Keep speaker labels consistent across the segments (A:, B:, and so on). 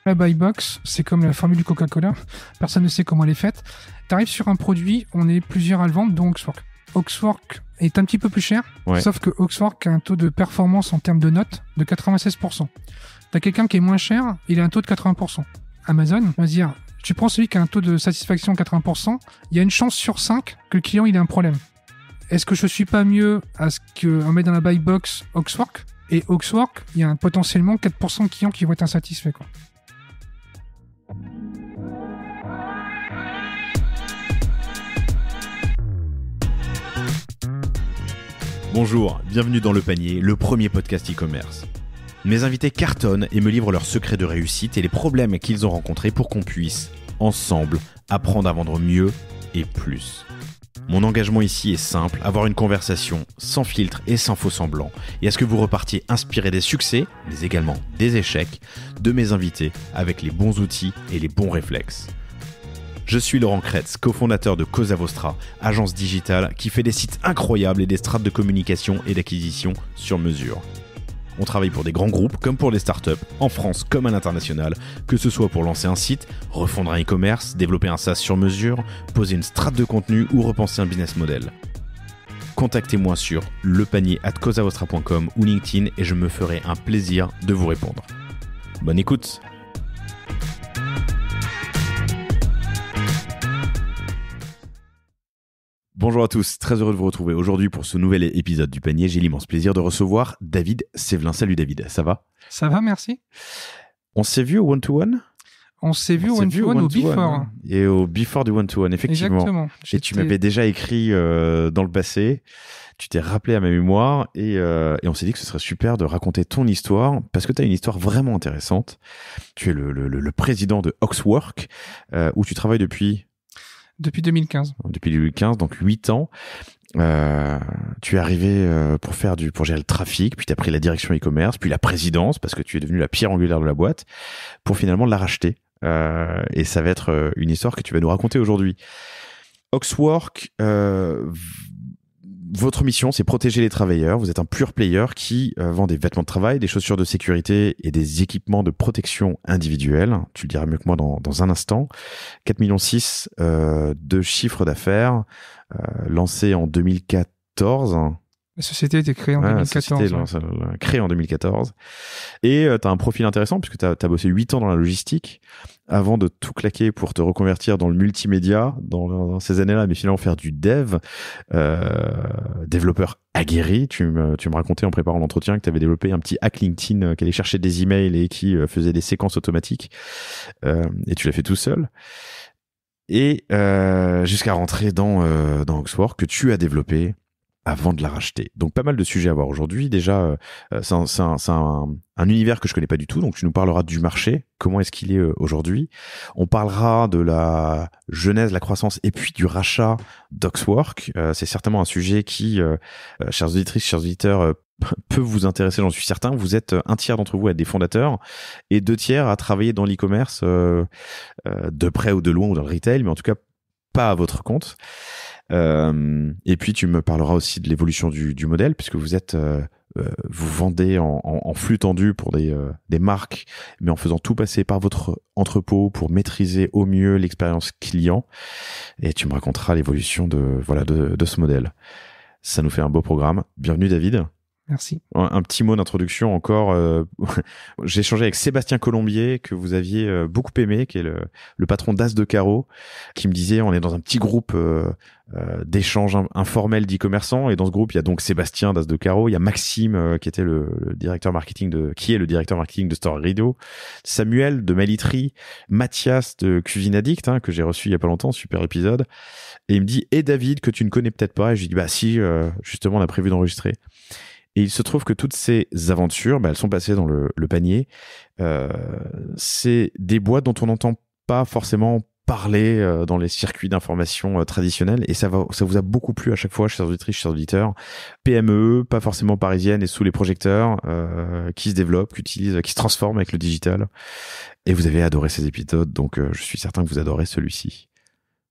A: La buy box, c'est comme la formule du Coca-Cola. Personne ne sait comment elle est faite. Tu arrives sur un produit, on est plusieurs à le vendre, dont Oxwork. Oxwork est un petit peu plus cher, sauf que Oxwork a un taux de performance en termes de notes de 96%. Tu as quelqu'un qui est moins cher, il a un taux de 80%. Amazon va dire, tu prends celui qui a un taux de satisfaction de 80%, il y a une chance sur 5 que le client il ait un problème. Est-ce que je suis pas mieux à ce qu'on met dans la buy box Oxwork? Et Oxwork, il y a potentiellement 4% de clients qui vont être insatisfaits, quoi.
B: Bonjour, bienvenue dans Le Panier, le premier podcast e-commerce. Mes invités cartonnent et me livrent leurs secrets de réussite et les problèmes qu'ils ont rencontrés pour qu'on puisse, ensemble, apprendre à vendre mieux et plus. Mon engagement ici est simple, avoir une conversation sans filtre et sans faux semblant, et à ce que vous repartiez inspiré des succès, mais également des échecs, de mes invités avec les bons outils et les bons réflexes. Je suis Laurent Kretz, cofondateur de Cosa Vostra, agence digitale qui fait des sites incroyables et des strates de communication et d'acquisition sur mesure. On travaille pour des grands groupes comme pour les startups, en France comme à l'international, que ce soit pour lancer un site, refondre un e-commerce, développer un SaaS sur mesure, poser une strate de contenu ou repenser un business model. Contactez-moi sur lepanier@cosavostra.com ou LinkedIn et je me ferai un plaisir de vous répondre. Bonne écoute! Bonjour à tous, très heureux de vous retrouver aujourd'hui pour ce nouvel épisode du Panier. J'ai l'immense plaisir de recevoir David Sévelin. Salut David, ça va?
A: Ça va, merci.
B: On s'est vu au one-to-one?
A: On s'est vu au one-to-one au Before.
B: Et au Before du one-to-one, effectivement.
A: Exactement.
B: Et tu m'avais déjà écrit dans le passé, tu t'es rappelé à ma mémoire et on s'est dit que ce serait super de raconter ton histoire parce que tu as une histoire vraiment intéressante. Tu es le président de Oxwork où tu travailles depuis
A: 2015.
B: Depuis 2015, donc 8 ans. Tu es arrivé pour gérer le trafic, puis tu as pris la direction e-commerce, puis la présidence, parce que tu es devenu la pierre angulaire de la boîte, pour finalement la racheter. Et ça va être une histoire que tu vas nous raconter aujourd'hui. Oxwork, votre mission, c'est protéger les travailleurs. Vous êtes un pure player qui vend des vêtements de travail, des chaussures de sécurité et des équipements de protection individuelle. Tu le diras mieux que moi dans un instant. 4,6 millions de chiffre d'affaires, lancé en 2014.
A: La société a été créée en 2014.
B: La société créée en 2014. Et tu as un profil intéressant puisque tu as bossé 8 ans dans la logistique avant de tout claquer pour te reconvertir dans le multimédia dans ces années-là, mais finalement faire du dev, développeur aguerri. Tu me racontais en préparant l'entretien que tu avais développé un petit hack LinkedIn qui allait chercher des emails et qui faisait des séquences automatiques. Et tu l'as fait tout seul. Et jusqu'à rentrer dans Oxwork que tu as développé avant de la racheter. Donc pas mal de sujets à voir aujourd'hui. Déjà, c'est un univers que je connais pas du tout, donc tu nous parleras du marché, comment est-ce qu'il est aujourd'hui. On parlera de la genèse, la croissance et puis du rachat d'Oxwork. C'est certainement un sujet qui, chères auditrices, chers auditeurs, peut vous intéresser, j'en suis certain. Vous êtes un tiers d'entre vous à être des fondateurs et 2 tiers à travailler dans l'e-commerce de près ou de loin ou dans le retail, mais en tout cas pas à votre compte. Et puis tu me parleras aussi de l'évolution du modèle puisque vous êtes vous vendez en flux tendu pour des marques mais en faisant tout passer par votre entrepôt pour maîtriser au mieux l'expérience client et tu me raconteras l'évolution de ce modèle. Ça nous fait un beau programme. Bienvenue David.
A: Merci.
B: Un petit mot d'introduction encore. J'ai échangé avec Sébastien Colombier, que vous aviez beaucoup aimé, qui est le patron d'As de Carreau, qui me disait on est dans un petit groupe d'échanges informels d'e-commerçants. Et dans ce groupe, il y a donc Sébastien d'As de Carreau, il y a Maxime, qui était le directeur marketing qui est le directeur marketing de Store Radio, Samuel de Malitry, Mathias de Cuisine Addict, que j'ai reçu il y a pas longtemps, super épisode. Et il me dit, et David, que tu ne connais peut-être pas. Et je lui dis, bah si, justement, on a prévu d'enregistrer. Et il se trouve que toutes ces aventures, elles sont passées dans le panier. C'est des boîtes dont on n'entend pas forcément parler dans les circuits d'information traditionnels. Et ça vous a beaucoup plu à chaque fois, chers auditrices, chers auditeurs. PME, pas forcément parisienne et sous les projecteurs, qui se développent, qui se transforment avec le digital. Et vous avez adoré ces épisodes, donc je suis certain que vous adorez celui-ci.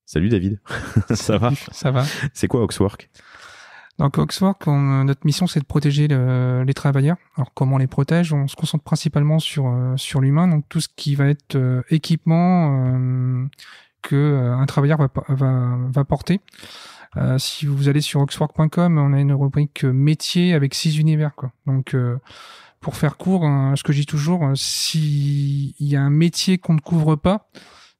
B: Salut David. Ça va?
A: Ça va.
B: C'est quoi Oxwork?
A: Donc Oxwork, notre mission c'est de protéger les travailleurs. Alors comment on les protège? On se concentre principalement sur l'humain, donc tout ce qui va être équipement que un travailleur va porter. Si vous allez sur oxwork.com, on a une rubrique métier avec 6 univers, quoi. Donc pour faire court, ce que je dis toujours, s'il y a un métier qu'on ne couvre pas,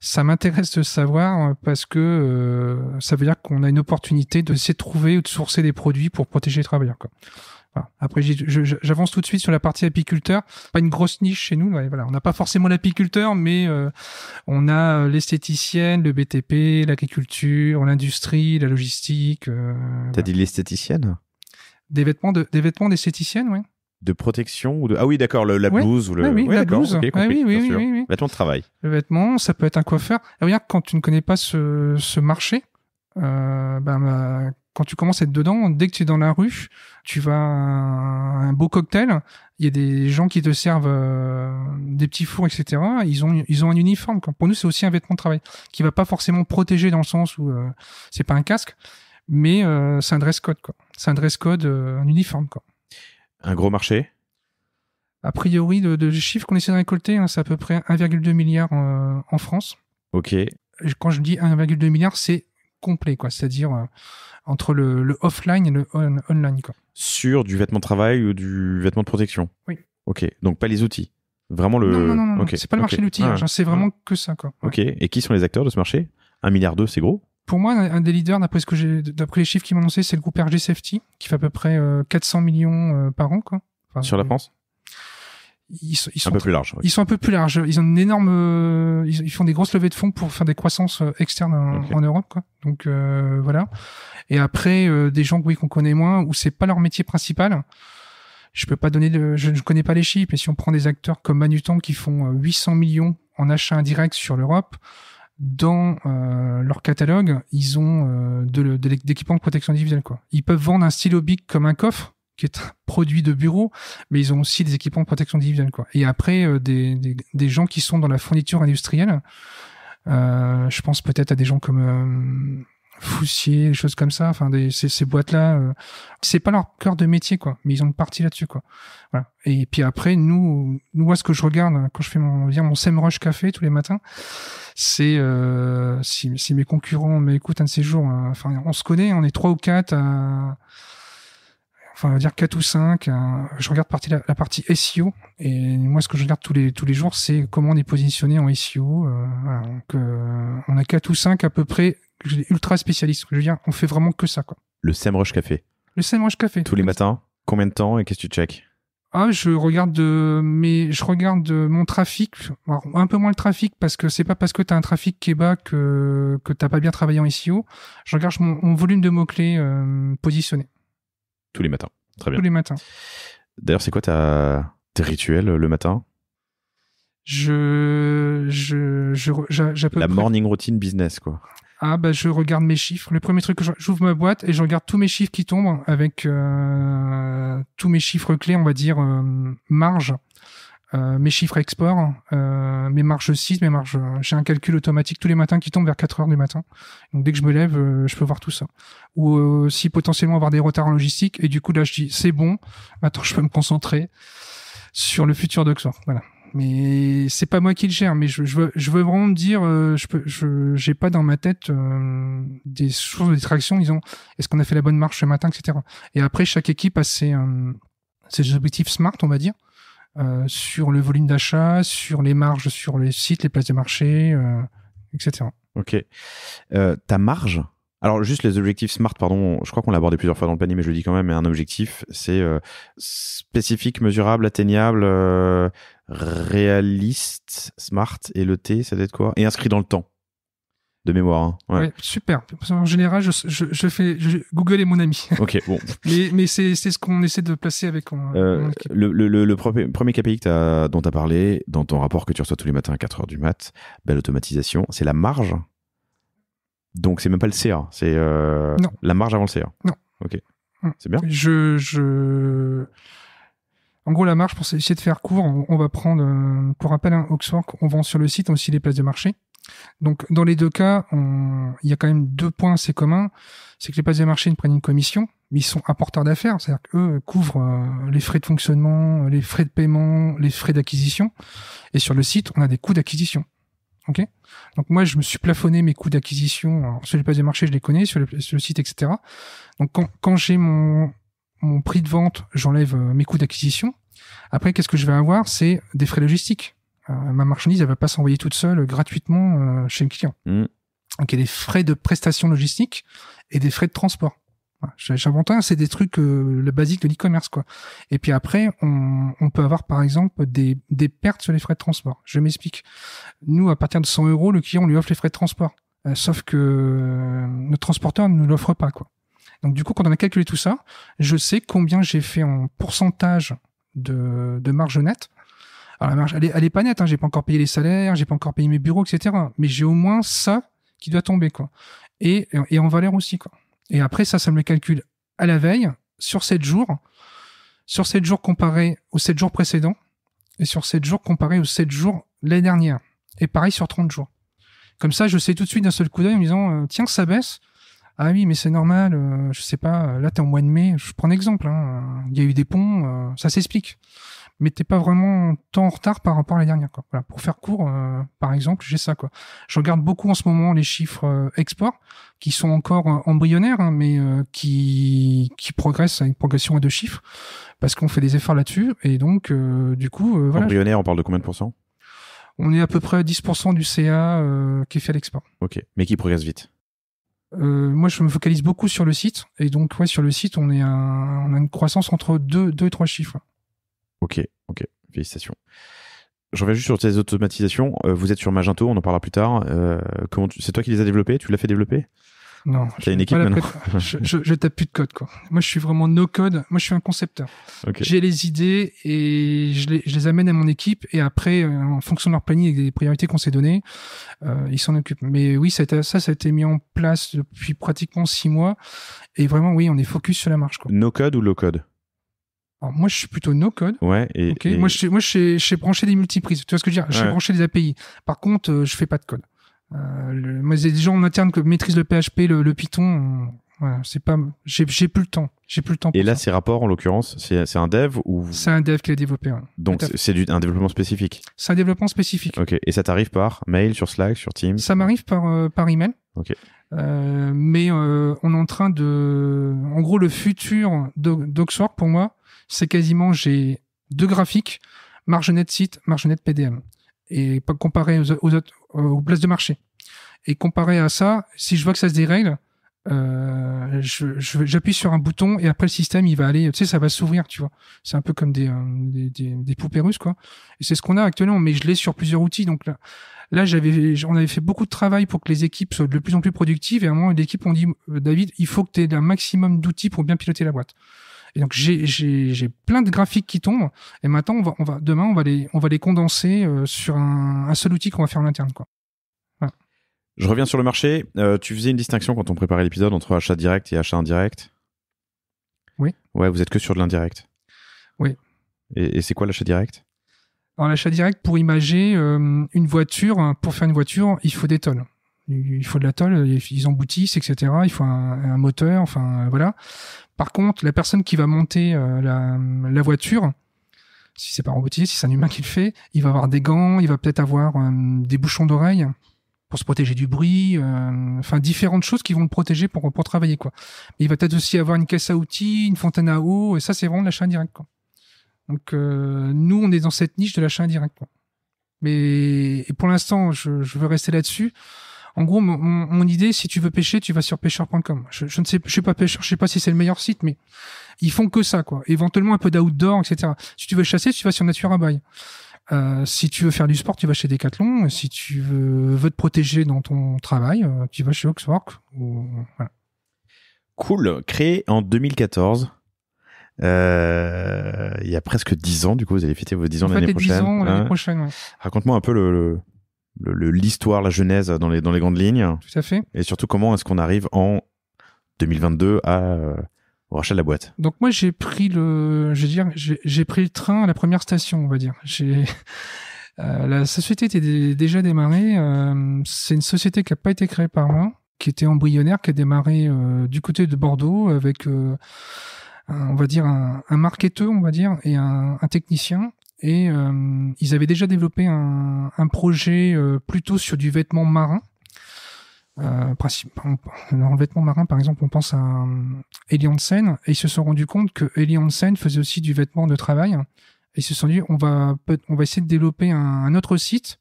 A: ça m'intéresse de savoir parce que ça veut dire qu'on a une opportunité de s'y trouver ou de sourcer des produits pour protéger les travailleurs, quoi. Voilà. Après, j'avance tout de suite sur la partie apiculteur. Pas une grosse niche chez nous. Ouais, voilà. On n'a pas forcément l'apiculteur, mais on a l'esthéticienne, le BTP, l'agriculture, l'industrie, la logistique.
B: T'as dit l'esthéticienne?
A: Des vêtements d'esthéticienne, oui.
B: De protection ou de... Ah oui, d'accord, la blouse ou le...
A: Oui, la blouse.
B: Okay,
A: compris, oui.
B: Vêtements de travail.
A: Le vêtement, ça peut être un coiffeur. Ah, regarde, quand tu ne connais pas ce marché, quand tu commences à être dedans, dès que tu es dans la rue, tu vas à un beau cocktail, il y a des gens qui te servent des petits fours, etc. Ils ont un uniforme, quoi. Pour nous, c'est aussi un vêtement de travail qui va pas forcément protéger dans le sens où c'est pas un casque, mais c'est un dress code, quoi. C'est un dress code, un uniforme, quoi.
B: Un gros marché?
A: A priori, de chiffres qu'on essaie de récolter, c'est à peu près 1,2 milliard en France.
B: Ok. Et
A: quand je dis 1,2 milliard, c'est complet, quoi. C'est-à-dire entre le offline et le online, quoi.
B: Sur du vêtement de travail ou du vêtement de protection?
A: Oui.
B: Ok. Donc pas les outils. Vraiment le...
A: Non.
B: Okay.
A: C'est pas le marché de l'outillage. C'est vraiment que ça, quoi. Ouais.
B: Ok. Et qui sont les acteurs de ce marché? 1,2 milliard, c'est gros?
A: Pour moi, un des leaders, d'après les chiffres qu'ils m'ont annoncé, c'est le groupe RG Safety, qui fait à peu près 400 millions par an, quoi. Enfin,
B: sur la France?
A: Ils sont
B: un peu plus larges.
A: Ils sont un peu plus larges. Ils ont une énorme, ils font des grosses levées de fonds pour faire des croissances externes en Europe, quoi. Donc voilà. Et après, des gens qu'on connaît moins, où c'est pas leur métier principal. Je peux pas donner je ne connais pas les chiffres, mais si on prend des acteurs comme Manutan qui font 800 millions en achats indirects sur l'Europe, dans leur catalogue, ils ont d'équipements de protection individuelle, quoi. Ils peuvent vendre un stylo Bic comme un coffre, qui est un produit de bureau, mais ils ont aussi des équipements de protection individuelle, quoi. Et après, des gens qui sont dans la fourniture industrielle, je pense peut-être à des gens comme Foussier, des choses comme ça, enfin ces boîtes-là, c'est pas leur cœur de métier, quoi, mais ils ont une partie là-dessus, quoi. Voilà. Et puis après, nous, moi, ce que je regarde quand je fais mon SEMrush café tous les matins, c'est si mes concurrents m'écoutent un de ces jours, enfin, on se connaît, on est 3 ou 4 enfin, on va dire 4 ou 5, je regarde la partie SEO, et moi, ce que je regarde tous les jours, c'est comment on est positionné en SEO, voilà. Donc, on a 4 ou 5 à peu près, ultra spécialistes. Je veux dire, on fait vraiment que ça, quoi.
B: Le SEMrush Café.
A: Le SEMrush Café.
B: Tous les matins. Combien de temps et qu'est-ce que tu checkes?
A: Je regarde mon trafic. Alors, un peu moins le trafic parce que c'est pas parce que t'as un trafic qui est bas que t'as pas bien travaillé en SEO. Je regarde mon volume de mots-clés positionnés.
B: Tous les matins. Très bien.
A: Tous les matins.
B: D'ailleurs, c'est quoi tes rituels le matin?
A: La
B: morning routine business, quoi.
A: Je regarde mes chiffres. Le premier truc, j'ouvre ma boîte et je regarde tous mes chiffres qui tombent avec tous mes chiffres clés, on va dire marge, mes chiffres export, mes marges 6, mes marges. J'ai un calcul automatique tous les matins qui tombe vers 4 heures du matin. Donc dès que je me lève, je peux voir tout ça. Ou si potentiellement avoir des retards en logistique. Et du coup là, je dis c'est bon. Maintenant, je peux me concentrer sur le futur d'Oxwork. Voilà. Mais c'est pas moi qui le gère, mais je veux vraiment me dire, j'ai pas dans ma tête des sources de distraction, disons, est-ce qu'on a fait la bonne marche ce matin, etc. Et après, chaque équipe a ses objectifs smart, on va dire, sur le volume d'achat, sur les marges, sur les sites, les places de marché, etc.
B: Ok. Ta marge? Alors, juste les objectifs SMART, pardon, je crois qu'on l'a abordé plusieurs fois dans le panier, mais je le dis quand même, mais un objectif, c'est spécifique, mesurable, atteignable, réaliste, SMART, et le T, ça doit être quoi? Et inscrit dans le temps, de mémoire. Hein. Ouais,
A: super. En général, Google est mon ami.
B: Ok, bon.
A: mais c'est ce qu'on essaie de placer avec mon équipe.
B: Le premier KPI dont tu as parlé, dans ton rapport que tu reçois tous les matins à 4h du mat, belle automatisation, c'est la marge. Donc, c'est même pas le CA, c'est la marge avant le CA.
A: Non.
B: Ok. C'est bien.
A: En gros, la marge, pour essayer de faire court, on va prendre, pour rappel, Oxwork, on vend sur le site aussi les places de marché. Donc, dans les deux cas, il y a quand même 2 points assez communs. C'est que les places de marché ne prennent une commission, mais ils sont apporteurs d'affaires. C'est-à-dire qu'eux couvrent les frais de fonctionnement, les frais de paiement, les frais d'acquisition. Et sur le site, on a des coûts d'acquisition. Ok. Donc, moi, je me suis plafonné mes coûts d'acquisition. Alors, sur les places de marché, je les connais, sur le site, etc. Donc, quand j'ai mon prix de vente, j'enlève mes coûts d'acquisition. Après, qu'est-ce que je vais avoir? C'est des frais logistiques. Ma marchandise, elle va pas s'envoyer toute seule gratuitement chez le client. Donc, il y a des frais de prestation logistique et des frais de transport. Voilà. J'invente un, c'est des trucs le basique de l'e-commerce, quoi. Et puis après, on peut avoir par exemple des pertes sur les frais de transport. Je m'explique. Nous, à partir de 100 €, le client, on lui offre les frais de transport. Sauf que notre transporteur ne nous l'offre pas, quoi. Donc du coup, quand on a calculé tout ça, je sais combien j'ai fait en pourcentage de marge nette. Alors la marge, elle est pas nette, hein, j'ai pas encore payé les salaires, j'ai pas encore payé mes bureaux, etc. Mais j'ai au moins ça qui doit tomber, quoi. Et en valeur aussi, quoi. Et après, ça me le calcule à la veille, sur 7 jours comparé aux 7 jours précédents, et sur 7 jours comparé aux 7 jours l'année dernière. Et pareil sur 30 jours. Comme ça, je sais tout de suite d'un seul coup d'œil en me disant, tiens, ça baisse. Ah oui, mais c'est normal, je sais pas, là t'es en mois de mai, je prends un exemple, hein, il y a eu des ponts, ça s'explique. Mais t'es pas vraiment tant en retard par rapport à l'année dernière, quoi. Voilà, pour faire court, par exemple, j'ai ça, quoi. Je regarde beaucoup en ce moment les chiffres export, qui sont encore embryonnaires, hein, mais qui progressent à une progression à 2 chiffres, parce qu'on fait des efforts là-dessus, et donc du coup, voilà.
B: Embryonnaire, on parle de combien de pourcents?
A: On est à peu près à 10% du CA qui est fait à l'export.
B: Ok, mais qui progresse vite.
A: Moi, je me focalise beaucoup sur le site, et donc ouais, sur le site, on a une croissance entre 2 et 3 chiffres.
B: Ok, félicitations. Je reviens juste sur tes automatisations. Vous êtes sur Magento, on en parlera plus tard. C'est toi qui les as développés? Tu l'as fait développer?
A: Non.
B: T'as une équipe maintenant?
A: je tape plus de code, quoi. Moi, je suis vraiment no code. Moi, je suis un concepteur. Okay. J'ai les idées et je les amène à mon équipe, et après, en fonction de leur planning et des priorités qu'on s'est données, ils s'en occupent. Mais oui, ça a été mis en place depuis pratiquement 6 mois. Et vraiment, oui, on est focus sur la marche, quoi.
B: No code ou low code?
A: Alors moi, je suis plutôt no code.
B: Ouais.
A: Okay. Moi, je sais brancher des multiprises. Tu vois ce que je veux dire? Je sais brancher des API. Par contre, je fais pas de code. Moi, j'ai des gens en interne qui maîtrisent le PHP, le Python. Voilà, c'est pas. J'ai plus le temps.
B: Et là, ces rapports, en l'occurrence, c'est un dev ou?
A: C'est un dev qui l'a développé. Ouais.
B: Donc c'est un développement spécifique.
A: C'est un développement spécifique.
B: Ok. Et ça t'arrive par mail, sur Slack, sur Teams?
A: Ça m'arrive par email.
B: Ok.
A: Mais on est en train de. En gros, le futur d'Oxwork pour moi, c'est quasiment j'ai 2 graphiques, marge nette site, marge nette PDM, et pas comparé aux places de marché. Et comparé à ça, si je vois que ça se dérègle, j'appuie sur un bouton et après le système il va aller, tu sais, ça va s'ouvrir, tu vois. C'est un peu comme des poupées russes, quoi. Et c'est ce qu'on a actuellement, mais je l'ai sur plusieurs outils. Donc là on avait fait beaucoup de travail pour que les équipes soient de plus en plus productives, et à un moment l'équipe on dit, David, il faut que tu aies un maximum d'outils pour bien piloter la boîte. Et donc j'ai plein de graphiques qui tombent, et maintenant demain on va les condenser sur un seul outil qu'on va faire en interne, quoi. Voilà.
B: Je reviens sur le marché. Tu faisais une distinction quand on préparait l'épisode entre achat direct et achat indirect.
A: Oui.
B: Ouais, vous êtes que sur de l'indirect.
A: Oui.
B: Et c'est quoi l'achat direct?
A: Alors l'achat direct, pour imager une voiture, pour faire une voiture, il faut des tôles. Il faut de la tôle, ils emboutissent, etc. Il faut un moteur, enfin voilà. Par contre, la personne qui va monter la voiture, si c'est pas un robotisé, si c'est un humain qui le fait, il va avoir des gants, il va peut-être avoir des bouchons d'oreille pour se protéger du bruit, enfin différentes choses qui vont le protéger pour travailler, quoi. Mais il va peut-être aussi avoir une caisse à outils, une fontaine à eau, et ça c'est vraiment de l'achat indirect, quoi. Donc nous on est dans cette niche de l'achat indirect, quoi. Mais pour l'instant je veux rester là-dessus. En gros, mon idée, si tu veux pêcher, tu vas sur pêcheur.com. Je suis pas pêcheur, je sais pas si c'est le meilleur site, mais ils font que ça, quoi. Éventuellement un peu d'outdoor, etc. Si tu veux chasser, tu vas sur Naturabuy. Si tu veux faire du sport, tu vas chez Decathlon. Si tu veux te protéger dans ton travail, tu vas chez Oxwork. Voilà.
B: Cool. Créé en 2014. Il y a presque 10 ans, du coup, vous allez fêter vos 10 ans l'année prochaine.
A: 10 ans l'année prochaine, ouais.
B: Raconte-moi un peu l'histoire, la genèse dans les grandes lignes.
A: Tout à fait.
B: Et surtout, comment est-ce qu'on arrive en 2022 au rachat de la boîte?
A: Donc moi, j'ai pris le train à la première station, on va dire. La société était déjà démarrée. C'est une société qui n'a pas été créée par moi, qui était embryonnaire, qui a démarré du côté de Bordeaux avec, on va dire, un marketeur, on va dire, et un technicien. Et ils avaient déjà développé un projet plutôt sur du vêtement marin. Dans le vêtement marin, par exemple, on pense à Eli Hansen, et ils se sont rendus compte que Eli Hansen faisait aussi du vêtement de travail. Et ils se sont dit, on va essayer de développer un autre site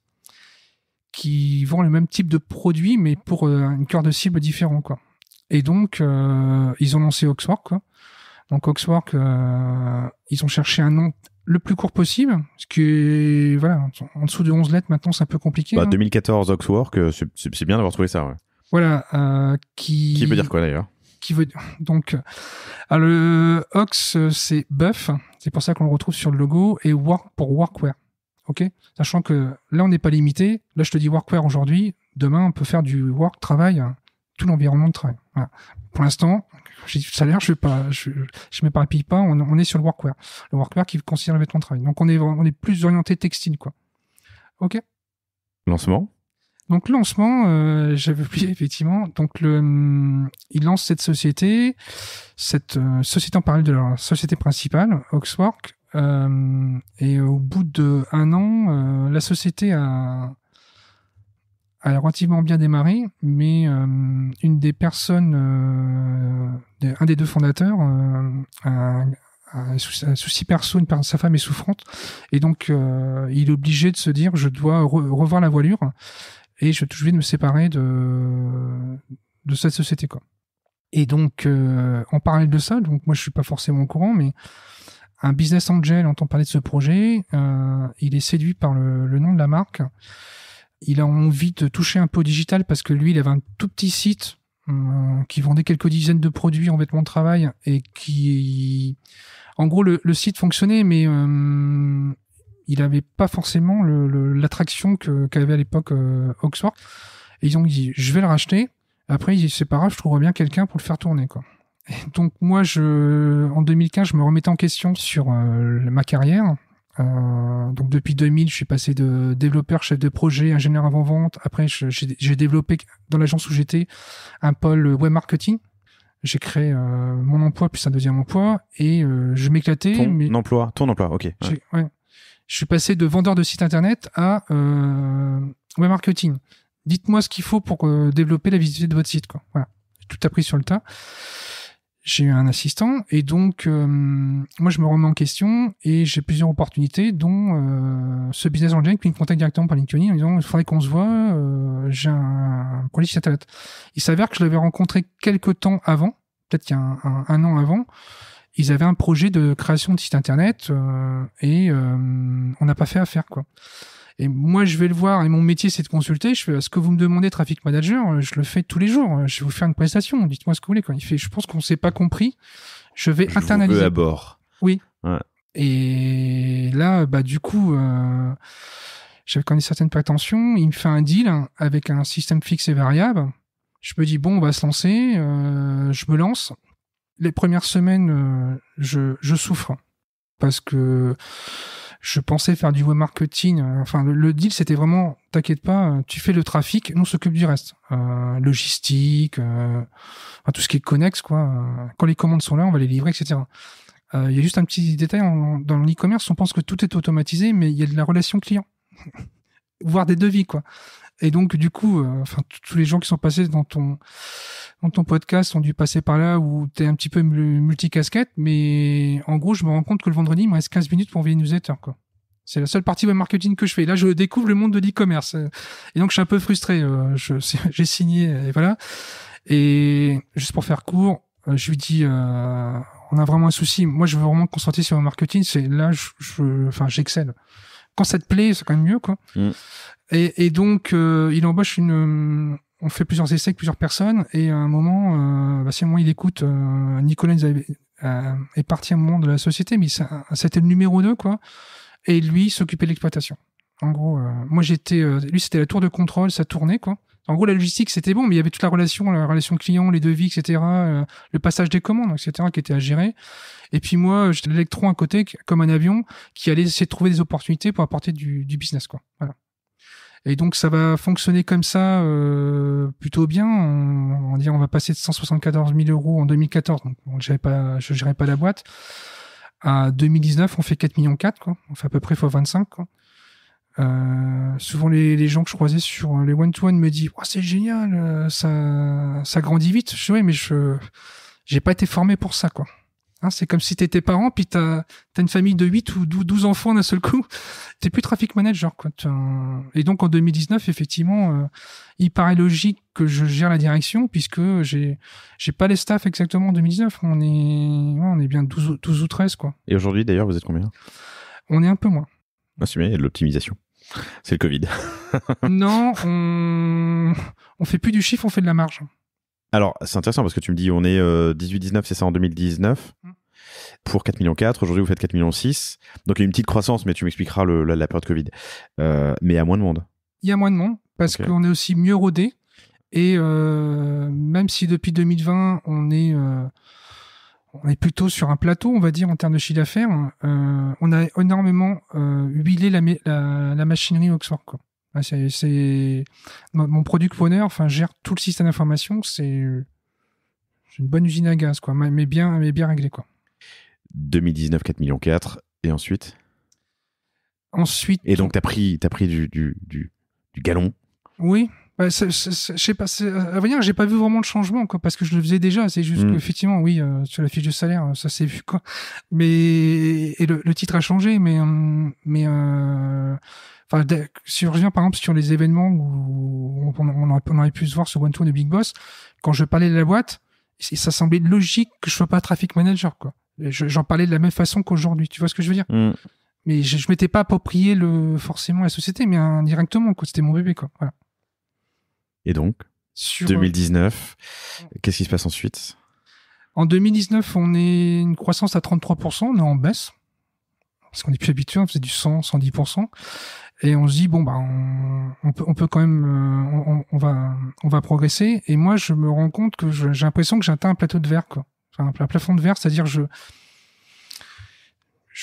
A: qui vend le même type de produit, mais pour une cœur de cible différent, quoi. Et donc, ils ont lancé Oxwork, quoi. Donc, Oxwork, ils ont cherché un nom le plus court possible, ce qui est, voilà, en dessous de 11 lettres, maintenant, c'est un peu compliqué.
B: 2014 Oxwork, c'est bien d'avoir trouvé ça, ouais.
A: Voilà,
B: qui veut dire quoi, d'ailleurs?
A: Donc, le Ox, c'est bœuf, c'est pour ça qu'on le retrouve sur le logo, et work pour workwear. Ok, sachant que là on n'est pas limité. Là je te dis workwear aujourd'hui, demain on peut faire du work travail, tout l'environnement de travail. Voilà. Pour l'instant, j'ai dit tout à l'heure, je m'éparpille pas. On est sur le workwear qui considère le vêtement de travail. Donc on est plus orienté textile, quoi. Ok.
B: Lancement.
A: Donc lancement, j'avais oublié effectivement. Donc il lance cette société en parallèle de leur société principale, Oxwork. Et au bout d'1 an, la société a relativement bien démarré, mais une des personnes, un des deux fondateurs, a un souci perso, sa femme est souffrante, et donc il est obligé de se dire je dois revoir la voilure, et je suis obligé de me séparer de cette société, quoi. Et donc en parallèle de ça, donc moi je suis pas forcément au courant, mais un business angel entend parler de ce projet, il est séduit par le nom de la marque. Il a envie de toucher un peu au digital parce que lui, il avait un tout petit site qui vendait quelques dizaines de produits en vêtements de travail et qui, en gros, le site fonctionnait, mais il n'avait pas forcément l'attraction qu'avait à l'époque Oxwork. Et ils ont dit, je vais le racheter. Après, il dit, c'est pas grave, je trouverai bien quelqu'un pour le faire tourner, quoi. Et donc moi, en 2015, je me remettais en question sur ma carrière. Donc depuis 2000, je suis passé de développeur, chef de projet, ingénieur avant-vente. Après, j'ai développé dans l'agence où j'étais un pôle web marketing. J'ai créé mon emploi plus un deuxième emploi et je m'éclatais.
B: Ton emploi, ok.
A: Ouais. Je suis passé de vendeur de site internet à web marketing. Dites-moi ce qu'il faut pour développer la visibilité de votre site, quoi. Voilà, j'ai tout appris sur le tas. J'ai eu un assistant et donc moi je me remets en question et j'ai plusieurs opportunités, dont ce business angel qui me contacte directement par LinkedIn en disant il faudrait qu'on se voit, j'ai un projet site internet. Il s'avère que je l'avais rencontré quelques temps avant, peut-être qu'il y a un an avant. Ils avaient un projet de création de site internet et on n'a pas fait affaire, quoi. Et moi, je vais le voir, et mon métier, c'est de consulter. Je fais, ce que vous me demandez, traffic manager, je le fais tous les jours. Je vais vous faire une prestation. Dites-moi ce que vous voulez, quoi. Il fait, je pense qu'on s'est pas compris. Je vais internaliser.
B: Je veux à bord.
A: Oui.
B: Ouais.
A: Et là, du coup, j'avais quand même certaines prétentions. Il me fait un deal avec un système fixe et variable. Je me dis, bon, on va se lancer. Je me lance. Les premières semaines, je souffre. Parce que je pensais faire du web marketing. Enfin, le deal, c'était vraiment, t'inquiète pas, tu fais le trafic, nous on s'occupe du reste. Logistique, tout ce qui est connexe, quoi. Quand les commandes sont là, on va les livrer, etc. Il y a juste un petit détail, dans l'e-commerce, on pense que tout est automatisé, mais il y a de la relation client. Voire des devis, quoi. Et donc, du coup, tous les gens qui sont passés dans ton podcast ont dû passer par là où t'es un petit peu multicasquette, mais en gros, je me rends compte que le vendredi, il me reste 15 minutes pour envoyer une newsletter, quoi. C'est la seule partie web marketing que je fais. Là, je découvre le monde de l'e-commerce. Et donc, je suis un peu frustré. J'ai signé, et voilà. Et juste pour faire court, je lui dis, on a vraiment un souci. Moi, je veux vraiment me concentrer sur le marketing. C'est là, j'excelle. Quand ça te plaît, c'est quand même mieux, quoi. Et donc, il embauche on fait plusieurs essais avec plusieurs personnes, et à un moment, si à un moment il écoute, Nicolas est parti à un moment de la société, mais c'était le numéro 2, quoi. Et lui s'occupait de l'exploitation. En gros, moi lui c'était la tour de contrôle, ça tournait, quoi. En gros, la logistique, c'était bon, mais il y avait toute la relation client, les devis, etc., le passage des commandes, etc., qui était à gérer. Et puis moi, j'étais l'électron à côté, comme un avion, qui allait essayer de trouver des opportunités pour apporter du business, quoi. Voilà. Et donc, ça va fonctionner comme ça plutôt bien. On va passer de 174 000 euros en 2014, donc je gérais pas la boîte. À 2019, on fait 4,4 millions, quoi. On fait à peu près x25, quoi. Souvent les gens que je croisais sur les one-to-one me disent c'est génial, ça grandit vite. Je dis mais j'ai pas été formé pour ça, quoi. Hein, c'est comme si t'étais parent puis t'as une famille de 8 ou 12 enfants d'un seul coup. T'es plus traffic manager, quoi. Et donc en 2019, effectivement, il paraît logique que je gère la direction puisque j'ai pas les staffs exactement en 2019. On est bien 12 ou 13, quoi.
B: Et aujourd'hui d'ailleurs, vous êtes combien?
A: On est un peu moins.
B: Assumé, il y a de l'optimisation. C'est le Covid.
A: Non, on fait plus du chiffre, on fait de la marge.
B: Alors, c'est intéressant parce que tu me dis, on est 18-19, c'est ça en 2019. Pour 4,4 millions. Aujourd'hui, vous faites 4,6 millions. Donc, il y a une petite croissance, mais tu m'expliqueras la période Covid. Mais il y a moins de monde.
A: Il y a moins de monde parce qu'on est aussi mieux rodé. Et même si depuis 2020, on est plutôt sur un plateau, on va dire, en termes de chiffre d'affaires, on a énormément huilé la machinerie Oxfork, quoi. C'est mon product owner, gère tout le système d'information. C'est une bonne usine à gaz, quoi, mais bien réglé, quoi.
B: 2019, 4,4 millions. Et ensuite. Et donc, t'as pris du galon.
A: Oui. Je sais pas, à vrai dire, j'ai pas vu vraiment le changement, quoi, parce que je le faisais déjà. C'est juste qu'effectivement, oui, sur la fiche de salaire, ça s'est vu, quoi. Et le titre a changé, mais si je reviens par exemple sur les événements où on aurait pu se voir sur One to One de Big Boss, quand je parlais de la boîte, ça semblait logique que je sois pas traffic manager, quoi. J'en parlais de la même façon qu'aujourd'hui. Tu vois ce que je veux dire? Mais je m'étais pas approprié forcément la société, mais indirectement, quoi. C'était mon bébé, quoi. Voilà.
B: Et donc, 2019, qu'est-ce qui se passe ensuite?
A: En 2019, on est une croissance à 33%, on est en baisse. Parce qu'on est plus habitué, on faisait du 100, 110%. Et on se dit, on peut quand même, on va progresser. Et moi, je me rends compte que j'ai l'impression que j'ai atteint un plateau de verre, quoi. Enfin, un plafond de verre, c'est-à-dire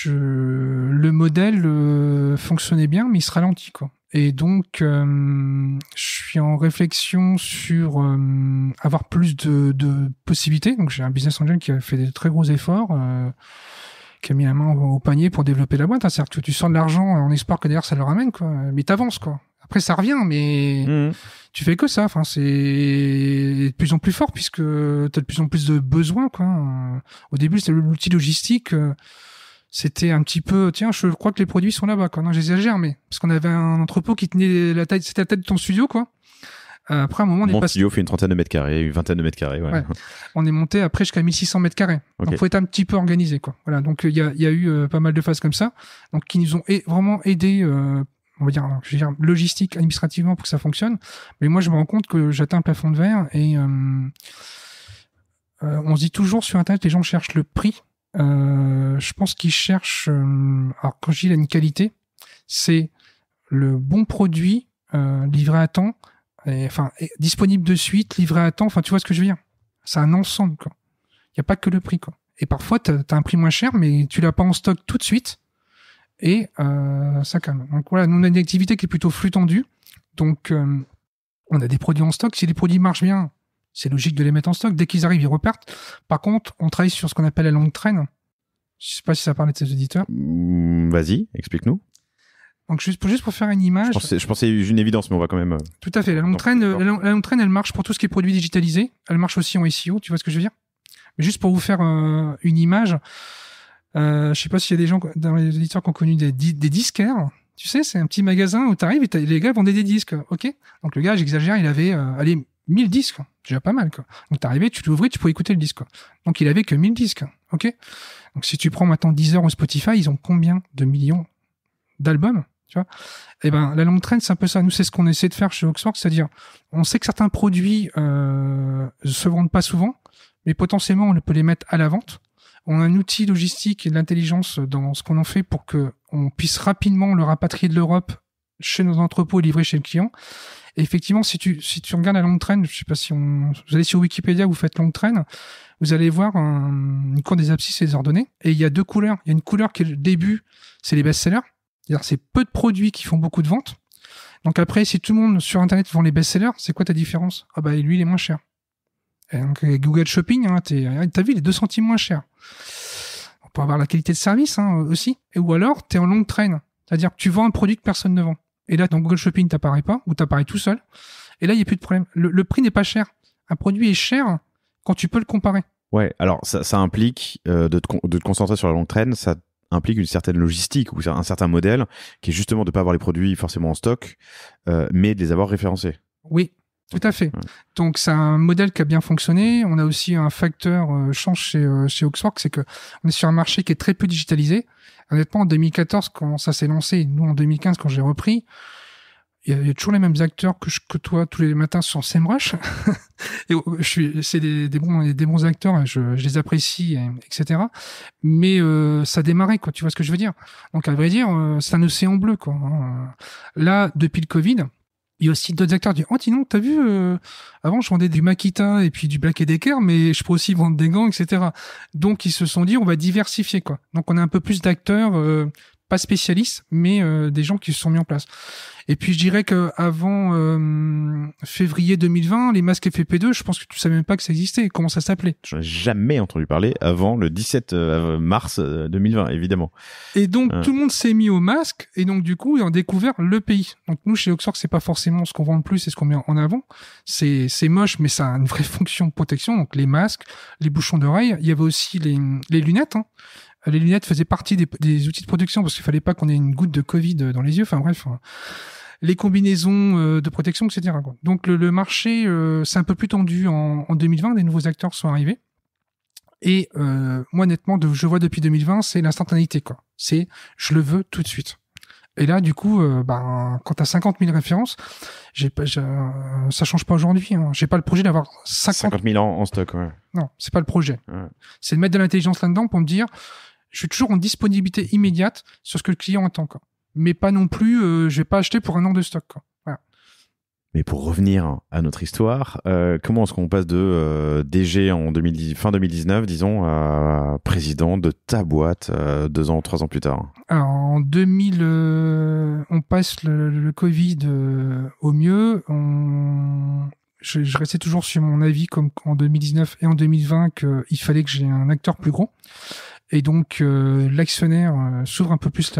A: le modèle fonctionnait bien, mais il se ralentit, quoi. Et donc, je suis en réflexion sur avoir plus de possibilités. Donc, j'ai un business angel qui a fait des très gros efforts, qui a mis la main au panier pour développer la boîte. C'est-à-dire que tu sors de l'argent en espoir que derrière ça le ramène, quoi. Mais t'avances, quoi. Après, ça revient, mais tu fais que ça. Enfin, c'est de plus en plus fort puisque t'as de plus en plus de besoins, quoi. Au début, c'était l'outil logistique. C'était un petit peu, tiens, je crois que les produits sont là-bas, quoi. Non, j'exagère, mais parce qu'on avait un entrepôt qui tenait c'était la tête de ton studio, quoi. Après, à un moment,
B: Mon studio fait une trentaine de mètres carrés, une vingtaine de mètres carrés, ouais.
A: On est monté après jusqu'à 1600 mètres carrés. Okay. Donc, faut être un petit peu organisé, quoi. Voilà. Donc, il y a eu pas mal de phases comme ça. Donc, qui nous ont vraiment aidé, on va dire, logistique, administrativement pour que ça fonctionne. Mais moi, je me rends compte que j'atteins un plafond de verre et, on se dit toujours sur Internet, les gens cherchent le prix. Je pense qu'ils cherchent, alors quand je dis une qualité, c'est le bon produit livré à temps, disponible de suite, livré à temps. Enfin, tu vois ce que je veux dire? C'est un ensemble, quoi. Il y a pas que le prix, quoi. Et parfois, t'as un prix moins cher, mais tu l'as pas en stock tout de suite, et ça calme. Donc voilà, nous on a une activité qui est plutôt flux tendu. Donc on a des produits en stock. Si les produits marchent bien, c'est logique de les mettre en stock. Dès qu'ils arrivent, ils repartent. Par contre, on travaille sur ce qu'on appelle la longue traîne. Je sais pas si ça parle de tes auditeurs.
B: Vas-y, explique-nous.
A: Donc juste pour faire une image.
B: Je pensais une évidence, mais on va quand même.
A: Tout à fait. La longue traîne, elle marche pour tout ce qui est produit digitalisé. Elle marche aussi en SEO. Tu vois ce que je veux dire? Mais juste pour vous faire une image, je sais pas s'il y a des gens dans les auditeurs qui ont connu des disquaires. Tu sais, c'est un petit magasin où t'arrives et les gars vendaient des disques. Ok. Donc le gars, j'exagère, il avait 1000 disques, déjà pas mal, quoi. Donc t'arrivais, tu l'ouvrais, tu pouvais écouter le disque, quoi. Donc il avait que 1000 disques, ok. Donc si tu prends maintenant Deezer ou Spotify, ils ont combien de millions d'albums, tu vois? Eh ben la longue traîne, c'est un peu ça. Nous, c'est ce qu'on essaie de faire chez Oxfork, c'est-à-dire, on sait que certains produits se vendent pas souvent, mais potentiellement on peut les mettre à la vente. On a un outil logistique et de l'intelligence dans ce qu'on en fait pour que on puisse rapidement le rapatrier de l'Europe, chez nos entrepôts et livré chez le client. Et effectivement, si tu regardes la longue traîne, je sais pas si vous allez sur Wikipédia, vous faites longue traîne, vous allez voir une cour des abscisses et des ordonnées. Et il y a deux couleurs. Il y a une couleur qui est le début, c'est les best-sellers. C'est-à-dire, c'est peu de produits qui font beaucoup de ventes. Donc après, si tout le monde sur Internet vend les best-sellers, c'est quoi ta différence? Ah bah, lui, il est moins cher. Et donc, Google Shopping, hein, t'as vu, il est 2 centimes moins cher. On peut avoir la qualité de service, hein, aussi. Ou alors, t'es en longue traîne. C'est-à-dire que tu vends un produit que personne ne vend. Et là, dans Google Shopping, t'apparais pas, ou t'apparais tout seul. Et là, il n'y a plus de problème. Le prix n'est pas cher. Un produit est cher quand tu peux le comparer.
B: Ouais, alors ça implique de te concentrer sur la longue traîne, ça implique une certaine logistique ou un certain modèle qui est justement de ne pas avoir les produits forcément en stock, mais de les avoir référencés.
A: Oui, tout à fait. Ouais. Donc, c'est un modèle qui a bien fonctionné. On a aussi un facteur change chez Oxwork, c'est que on est sur un marché qui est très peu digitalisé. Honnêtement, en 2014, quand ça s'est lancé, et nous en 2015, quand j'ai repris, il y a toujours les mêmes acteurs que toi tous les matins sur SEMrush. Et c'est des bons acteurs, je les apprécie, etc. Mais ça démarrait, quoi. Tu vois ce que je veux dire? Donc, à vrai dire, c'est un océan bleu, quoi. Là, depuis le Covid, il y a aussi d'autres acteurs qui disent, oh, dis donc, t'as vu, avant, je vendais du Makita et puis du Black & Decker, mais je peux aussi vendre des gants, etc. Donc, ils se sont dit, on va diversifier, quoi. Donc, on a un peu plus d'acteurs, pas spécialistes, mais des gens qui se sont mis en place. Et puis, je dirais qu'avant février 2020, les masques FFP2, je pense que tu savais même pas que ça existait. Comment ça s'appelait?
B: Je n'ai jamais entendu parler avant le 17 mars 2020, évidemment.
A: Et donc, tout le monde s'est mis au masque, et donc, du coup, ils ont découvert le pays. Donc, nous, chez Oxwork, c'est pas forcément ce qu'on vend le plus, c'est ce qu'on met en avant. C'est moche, mais ça a une vraie fonction de protection. Donc, les masques, les bouchons d'oreille. Il y avait aussi les lunettes, hein. Les lunettes faisaient partie des outils de protection parce qu'il fallait pas qu'on ait une goutte de Covid dans les yeux. Enfin bref, les combinaisons de protection, etc. Donc le marché, c'est un peu plus tendu en 2020. Des nouveaux acteurs sont arrivés. Et moi, honnêtement, je vois depuis 2020, c'est l'instantanéité, quoi. C'est je le veux tout de suite. Et là, du coup, quand t'as 50 000 références, ça change pas aujourd'hui. Hein. J'ai pas le projet d'avoir
B: 50 000 en stock, ouais.
A: Non, c'est pas le projet.
B: Ouais.
A: C'est de mettre de l'intelligence là-dedans pour me dire, je suis toujours en disponibilité immédiate sur ce que le client attend, quoi. Mais pas non plus, je vais pas acheter pour un an de stock, quoi. Voilà.
B: Mais pour revenir à notre histoire, comment est-ce qu'on passe de DG fin 2019, disons, à président de ta boîte 2 ans, 3 ans plus tard?
A: Alors, en 2000, on passe le Covid au mieux. Je restais toujours sur mon avis, comme en 2019 et en 2020, qu'il fallait que j'ai un acteur plus gros. Et donc, l'actionnaire s'ouvre un peu plus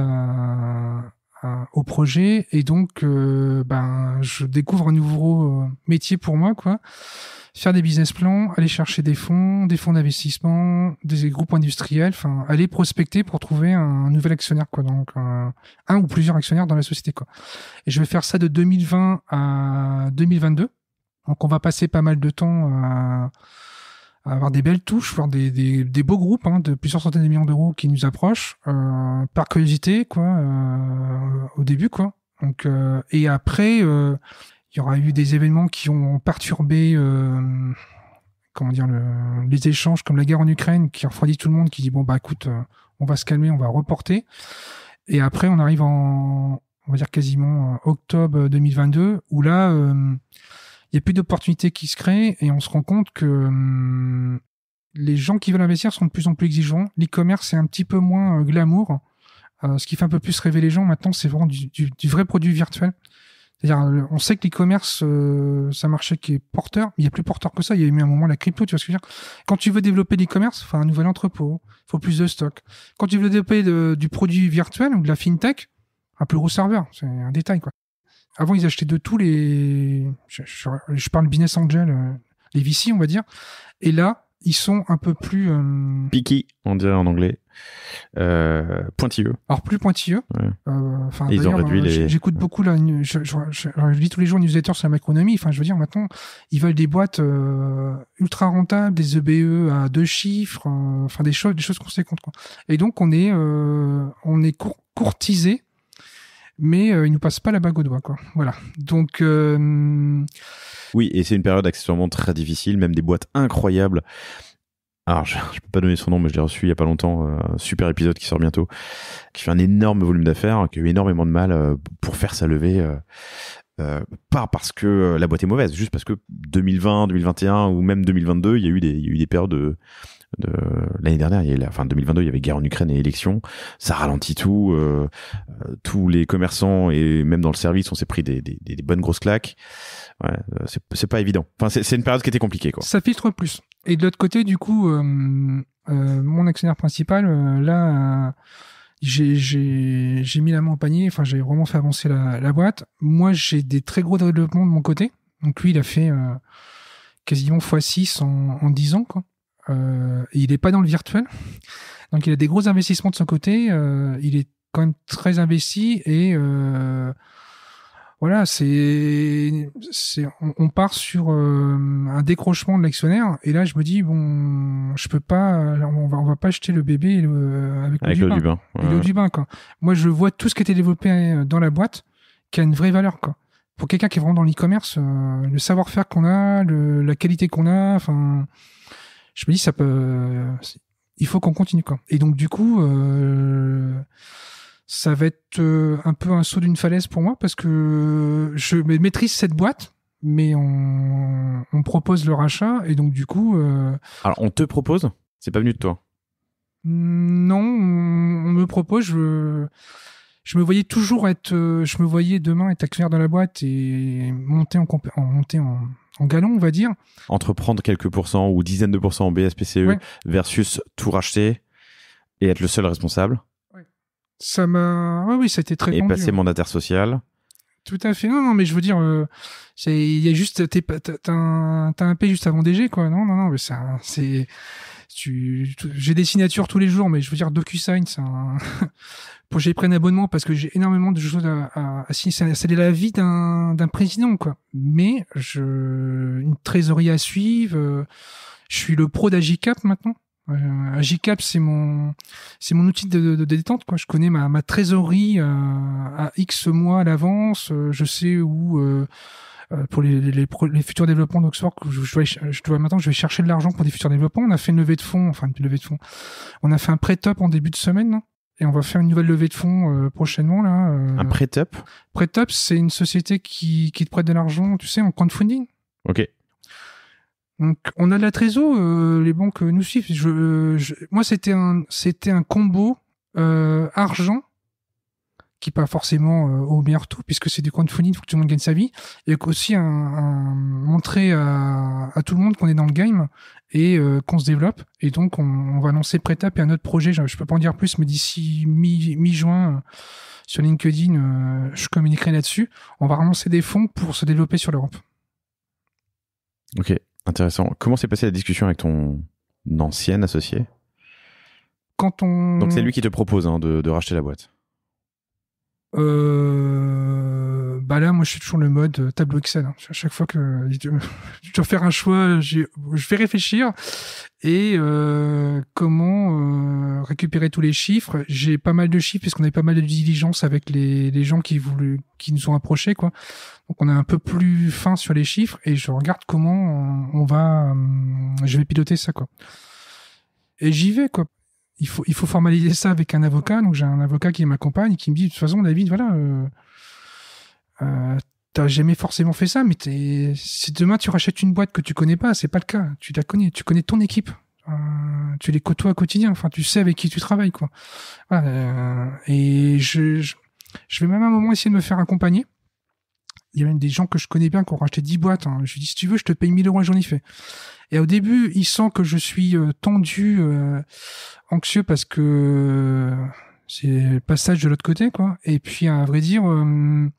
A: au projet. Et donc, je découvre un nouveau métier pour moi, quoi. Faire des business plans, aller chercher des fonds d'investissement, des groupes industriels, enfin, aller prospecter pour trouver un nouvel actionnaire, quoi. Donc, un ou plusieurs actionnaires dans la société, quoi. Et je vais faire ça de 2020 à 2022. Donc, on va passer pas mal de temps à avoir des belles touches, voir des beaux groupes, hein, de plusieurs centaines de millions d'euros qui nous approchent, par curiosité, quoi, au début, quoi. Donc, et après, il y aura eu des événements qui ont perturbé, les échanges, comme la guerre en Ukraine, qui refroidit tout le monde, qui dit bon, écoute, on va se calmer, on va reporter. Et après, on arrive on va dire quasiment octobre 2022, où là, il y a plus d'opportunités qui se créent et on se rend compte que les gens qui veulent investir sont de plus en plus exigeants. L'e-commerce, c'est un petit peu moins glamour. Ce qui fait un peu plus rêver les gens maintenant, c'est vraiment du vrai produit virtuel. C'est-à-dire, on sait que l'e-commerce, c'est un marché qui est porteur, mais il y a plus porteur que ça. Il y a eu un moment la crypto, tu vois ce que je veux dire. Quand tu veux développer l'e-commerce, un nouvel entrepôt, il faut plus de stock. Quand tu veux développer du produit virtuel ou de la fintech, un plus gros serveur, c'est un détail, quoi. Avant, ils achetaient de tous les... Je parle business angel, les VC, on va dire. Et là, ils sont un peu plus...
B: Picky, on dirait en anglais. Pointilleux.
A: Alors, plus pointilleux.
B: Ouais. Ils ont réduit les...
A: J'écoute beaucoup, là, je lis tous les jours une newsletter sur la macronomie. Enfin, je veux dire, maintenant, ils veulent des boîtes ultra rentables, des EBE à 2 chiffres, des choses conséquentes, quoi. Et donc, on est courtisé, mais il nous passe pas la bague au doigt, quoi. Voilà. Donc
B: oui, et c'est une période accessoirement très difficile, même des boîtes incroyables Alors, je peux pas donner son nom, mais je l'ai reçu il y a pas longtemps. Super épisode qui sort bientôt, qui fait un énorme volume d'affaires, qui a eu énormément de mal pour faire sa levée. Pas parce que la boîte est mauvaise, juste parce que 2020, 2021 ou même 2022, il y a eu des périodes de l'année dernière, 2022, il y avait guerre en Ukraine et élections, ça ralentit tout, tous les commerçants et même dans le service, on s'est pris des bonnes grosses claques. Ouais, c'est pas évident. Enfin, c'est une période qui était compliquée, quoi.
A: Ça filtre plus. Et de l'autre côté, du coup, mon actionnaire principal, j'ai mis la main au panier. Enfin, j'ai vraiment fait avancer la boîte. Moi, j'ai des très gros développements de mon côté. Donc lui, il a fait quasiment x6 en 10 ans, quoi. Et il est pas dans le virtuel. Donc il a des gros investissements de son côté. Il est quand même très investi et voilà, on part sur un décrochement de l'actionnaire. Et là, je me dis bon, je peux pas, on va pas jeter le bébé avec l'eau du bain. Ouais. L'eau du bain, quoi. Moi, je vois tout ce qui a été développé dans la boîte qui a une vraie valeur, quoi. Pour quelqu'un qui est vraiment dans l'e-commerce, le savoir-faire qu'on a, la qualité qu'on a, enfin, je me dis il faut qu'on continue, quoi. Et donc du coup, ça va être un peu un saut d'une falaise pour moi parce que je maîtrise cette boîte, mais on propose le rachat et donc du coup.
B: Alors on te propose, c'est pas venu de toi.
A: Non, on me propose. Je me voyais toujours je me voyais demain être actionnaire dans la boîte et monter en galon, on va dire.
B: Entreprendre quelques pourcents ou dizaines de pourcents en BSPCE, ouais, versus tout racheter et être le seul responsable.
A: Ouais. Ça a été très tendu.
B: Et passer mandataire social.
A: Tout à fait. Non, mais je veux dire, il y a juste, t'as un P juste avant DG, quoi. Non, mais j'ai des signatures tous les jours, mais je veux dire, DocuSign, j'ai pris un abonnement parce que j'ai énormément de choses à signer. C'est la vie d'un président, quoi. Mais une trésorerie à suivre. Je suis le pro d'Agicap maintenant. Agicap, c'est mon outil de détente, quoi. Je connais ma trésorerie à X mois à l'avance. Je sais où pour les futurs développements d'Oxford, maintenant je vais chercher de l'argent pour des futurs développements. On a fait une levée de fonds, on a fait un prêt-up en début de semaine, là, et on va faire une nouvelle levée de fonds prochainement, là.
B: Un prêt-up?
A: Prêt-up, c'est une société qui te prête de l'argent, tu sais, en crowdfunding.
B: Ok.
A: Donc on a de la trésor, les banques nous suivent. Moi c'était un combo argent qui pas forcément au meilleur taux puisque c'est du crowdfunding, il faut que tout le monde gagne sa vie, et aussi montrer à tout le monde qu'on est dans le game et qu'on se développe. Et donc on va lancer Prêt-up et un autre projet, je peux pas en dire plus, mais d'ici mi-juin sur LinkedIn, je communiquerai là-dessus. On va relancer des fonds pour se développer sur l'Europe.
B: Ok. Intéressant. Comment s'est passée la discussion avec ton ancien associé? Donc c'est lui qui te propose de racheter la boîte.
A: Là, moi, je suis toujours le mode tableau Excel. Hein. À chaque fois que je dois faire un choix, je vais réfléchir et comment récupérer tous les chiffres. J'ai pas mal de chiffres puisqu'on avait pas mal de diligence avec les gens qui nous ont approchés, quoi. Donc on est un peu plus fin sur les chiffres et je regarde comment je vais piloter ça, quoi. Et j'y vais, quoi. Il faut formaliser ça avec un avocat. Donc j'ai un avocat qui m'accompagne et qui me dit de toute façon, David, voilà, t'as jamais forcément fait ça, mais si demain tu rachètes une boîte que tu connais pas, c'est pas le cas. Tu la connais, tu connais ton équipe. Tu les côtoies au quotidien. Enfin, tu sais avec qui tu travailles, quoi. Voilà, et je vais même à un moment essayer de me faire accompagner. Il y a même des gens que je connais bien qui ont racheté 10 boîtes. Hein. Je lui dis, si tu veux, je te paye 1 000 € et j'en ai fait. Et au début, il sent que je suis tendu, anxieux parce que c'est le passage de l'autre côté, quoi. Et puis, à vrai dire, on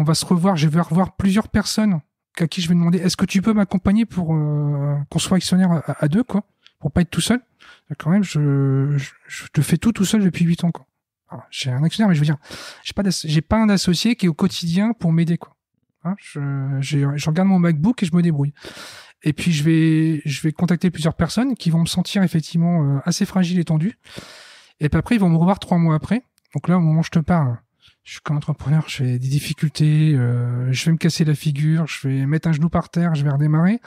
A: va se revoir. Je vais revoir plusieurs personnes à qui je vais demander, est-ce que tu peux m'accompagner pour qu'on soit actionnaire à deux, quoi, pour pas être tout seul. Quand même, je te fais tout seul depuis 8 ans, quoi. Alors, j'ai un actionnaire, mais je veux dire, j'ai pas un associé qui est au quotidien pour m'aider, quoi. Hein, je regarde mon MacBook et je me débrouille. Et puis je vais contacter plusieurs personnes qui vont me sentir effectivement assez fragile et tendu. Et puis après ils vont me revoir 3 mois après. Donc là au moment où je te parle, je suis comme entrepreneur, j'ai des difficultés, je vais me casser la figure, je vais mettre un genou par terre, je vais redémarrer.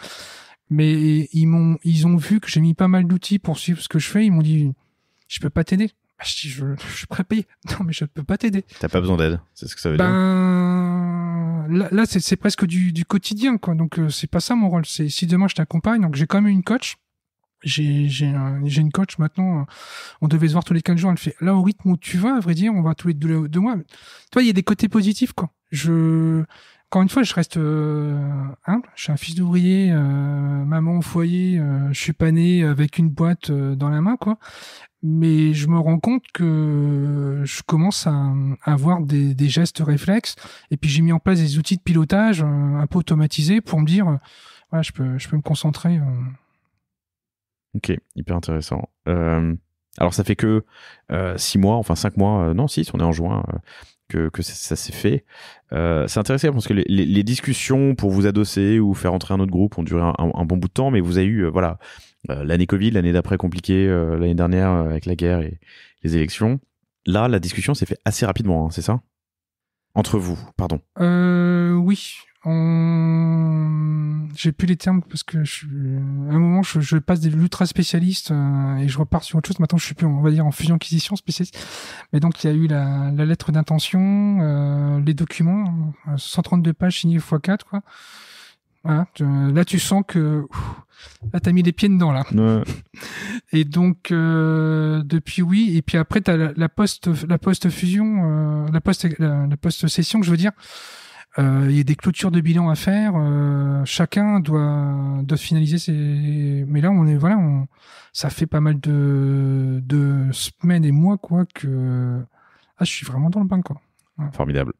A: Mais ils ont vu que j'ai mis pas mal d'outils pour suivre ce que je fais. Ils m'ont dit, je peux pas t'aider. Je dis, je suis prêt à payer. Non, mais je peux pas t'aider.
B: T'as pas besoin d'aide, c'est ce que ça veut dire.
A: Là, c'est presque du quotidien, quoi. Donc, c'est pas ça mon rôle. C'est si demain je t'accompagne, donc j'ai quand même une coach. J'ai une coach maintenant. On devait se voir tous les 15 jours. Elle fait, là, au rythme où tu vas, à vrai dire, on va tous les 2 mois. Tu vois, il y a des côtés positifs, quoi. Encore une fois, je reste humble. Je suis un fils d'ouvrier, maman au foyer. Je suis pas né avec une boîte dans la main, quoi. Mais je me rends compte que je commence à avoir des gestes réflexes. Et puis j'ai mis en place des outils de pilotage un peu automatisés pour me dire, voilà, je peux me concentrer.
B: Ok, hyper intéressant. Alors ça fait que 6 mois, enfin 5 mois, non 6, on est en juin, que ça s'est fait. C'est intéressant parce que les discussions pour vous adosser ou faire entrer un autre groupe ont duré un bon bout de temps, mais vous avez eu l'année Covid, l'année d'après compliquée, l'année dernière avec la guerre et les élections. Là, la discussion s'est fait assez rapidement, hein, c'est ça? Entre vous, pardon.
A: Oui. J'ai plus les termes parce que à un moment je passe des l'ultra spécialistes et je repars sur autre chose. Maintenant je suis plus, on va dire, en fusion acquisition spécialiste. Mais donc il y a eu la lettre d'intention, les documents, 132 pages signés x4, quoi. Voilà. Là tu sens que là t'as mis les pieds dedans là.
B: Ouais.
A: Et donc depuis oui, et puis après t'as la post fusion, la post session, je veux dire. Il y a des clôtures de bilan à faire. Chacun doit finaliser ses. Mais là, ça fait pas mal de semaines et mois, quoi, que je suis vraiment dans le bain, quoi. Ouais.
B: Formidable.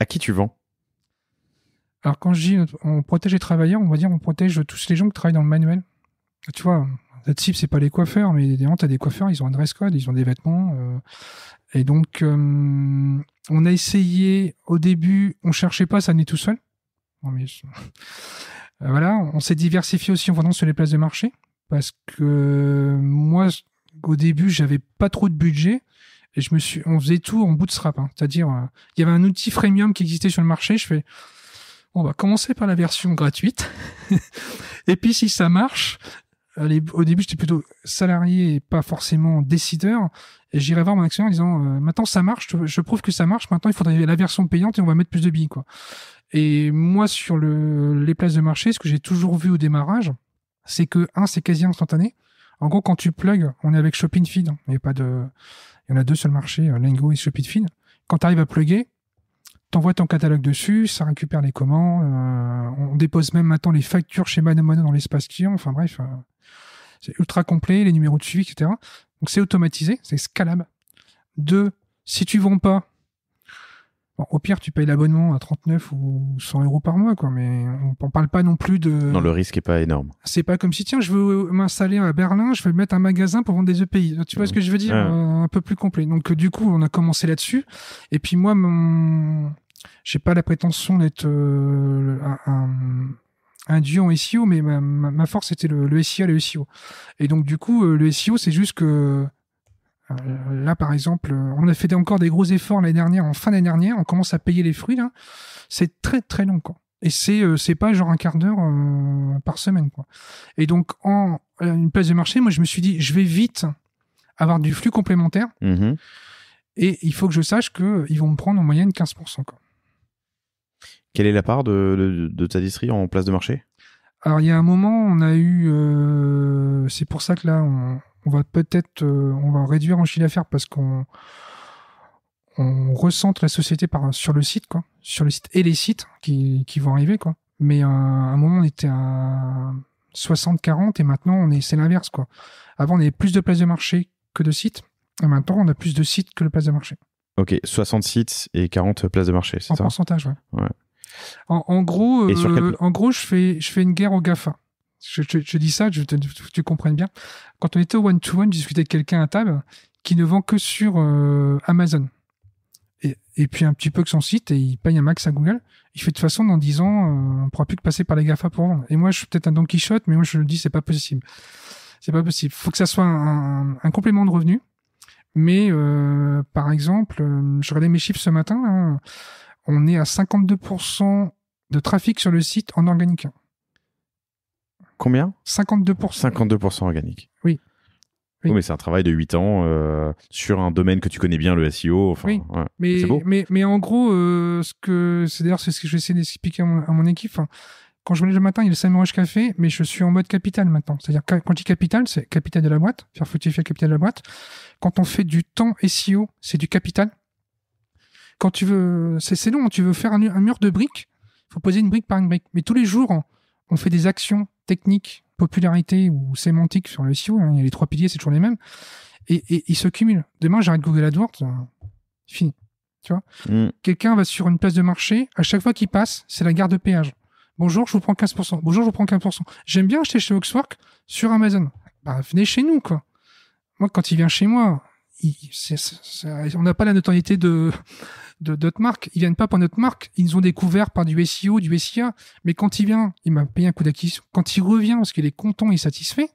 B: À qui tu vends?
A: Alors quand je dis on protège les travailleurs, on va dire on protège tous les gens qui travaillent dans le manuel. Tu vois, la cible c'est pas les coiffeurs, mais t'as des coiffeurs, ils ont un dress code, ils ont des vêtements. Et donc, on a essayé, au début, on cherchait pas, ça venait tout seul. Non, mais voilà, on s'est diversifié aussi en vendant sur les places de marché, parce que moi, au début, j'avais pas trop de budget, et on faisait tout en bootstrap, hein. C'est-à-dire, il y avait un outil freemium qui existait sur le marché, je fais, on va commencer par la version gratuite, et puis si ça marche, au début, j'étais plutôt salarié et pas forcément décideur. Et j'irais voir mon actionnaire en disant maintenant ça marche, je prouve que ça marche. Maintenant, il faudrait la version payante et on va mettre plus de billes, quoi. Et moi, sur les places de marché, ce que j'ai toujours vu au démarrage, c'est que c'est quasi instantané. En gros, quand tu plugs, on est avec ShoppingFeed. Il y en a 2 sur le marché, Lingo et ShoppingFeed. Quand tu arrives à plugger, t'envoies ton catalogue dessus, ça récupère les commandes. On dépose même maintenant les factures chez Manomono dans l'espace client. Enfin bref. C'est ultra complet, les numéros de suivi, etc. Donc c'est automatisé, c'est scalable. 2, si tu vends pas, bon, au pire tu payes l'abonnement à 39 ou 100 euros par mois, quoi. Mais on parle pas non plus de.
B: Non, le risque est pas énorme.
A: C'est pas comme si tiens, je veux m'installer à Berlin, je vais mettre un magasin pour vendre des EPI. Tu vois ce que je veux dire? Un peu plus complet. Donc du coup, on a commencé là-dessus. Et puis moi, j'ai pas la prétention d'être un dieu en SEO, mais ma force c'était le SEA et le SEO. Et donc du coup, le SEO, c'est juste que là, par exemple, on a fait encore des gros efforts l'année dernière, en fin d'année dernière, on commence à payer les fruits là. C'est très très long, quoi. Et c'est pas genre un quart d'heure par semaine, quoi. Et donc une place de marché, moi je me suis dit, je vais vite avoir du flux complémentaire, et il faut que je sache que ils vont me prendre en moyenne 15%, quoi.
B: Quelle est la part de ta distrie en place de marché?
A: Alors, il y a un moment, on a eu... c'est pour ça que là, on va peut-être... on va réduire en chiffre d'affaires parce qu'on recentre la société sur le site, quoi. Sur le site et les sites qui vont arriver, quoi. Mais à un moment, on était à 60-40 et maintenant, c'est l'inverse, quoi. Avant, on avait plus de places de marché que de sites. Et maintenant, on a plus de sites que de places de marché.
B: Ok, 60 sites et 40 places de marché, c'est ça?
A: En pourcentage, ouais.
B: Ouais.
A: En gros, je fais une guerre au GAFA. Je dis ça, tu comprennes bien. Quand on était au one-to-one, je discutais avec quelqu'un à table qui ne vend que sur Amazon. Et puis un petit peu que son site, et il paye un max à Google. Il fait de toute façon, dans 10 ans, on ne pourra plus que passer par les GAFA pour vendre. Et moi, je suis peut-être un Don Quichotte, mais moi, je le dis, c'est pas possible. C'est pas possible. Il faut que ça soit un complément de revenu. Mais, par exemple, je regardais mes chiffres ce matin, là, on est à 52% de trafic sur le site en organique.
B: Combien ?
A: 52%.
B: 52% organique.
A: Oui.
B: Oui, mais c'est un travail de 8 ans sur un domaine que tu connais bien, le SEO. Enfin,
A: oui,
B: ouais. C'est beau.
A: Mais en gros, c'est ce que j'essaie d'expliquer à mon équipe. Enfin, quand je me lève le matin, il y a le Samurai Café, mais je suis en mode capital maintenant. C'est-à-dire que quand je dis capital, c'est capital de la boîte, faire fructifier le capital de la boîte. Quand on fait du temps SEO, c'est du capital. Quand tu veux, c'est long, tu veux faire un mur de briques, il faut poser une brique par une brique. Mais tous les jours, on fait des actions techniques, popularité ou sémantique sur le SEO. Il y a les 3 piliers, c'est toujours les mêmes. Et ils se cumulent. Demain, j'arrête Google AdWords, fini. Tu vois, quelqu'un va sur une place de marché, à chaque fois qu'il passe, c'est la gare de péage. Bonjour, je vous prends 15%. Bonjour, je vous prends 15%. J'aime bien acheter chez Oxwork sur Amazon. Bah, venez chez nous, quoi. Moi, quand il vient chez moi, on n'a pas la notoriété de d'autres marques. Ils viennent pas pour notre marque. Ils nous ont découvert par du SEO, du SIA. Mais quand il vient, il m'a payé un coup d'acquisition. Quand il revient, parce qu'il est content et satisfait,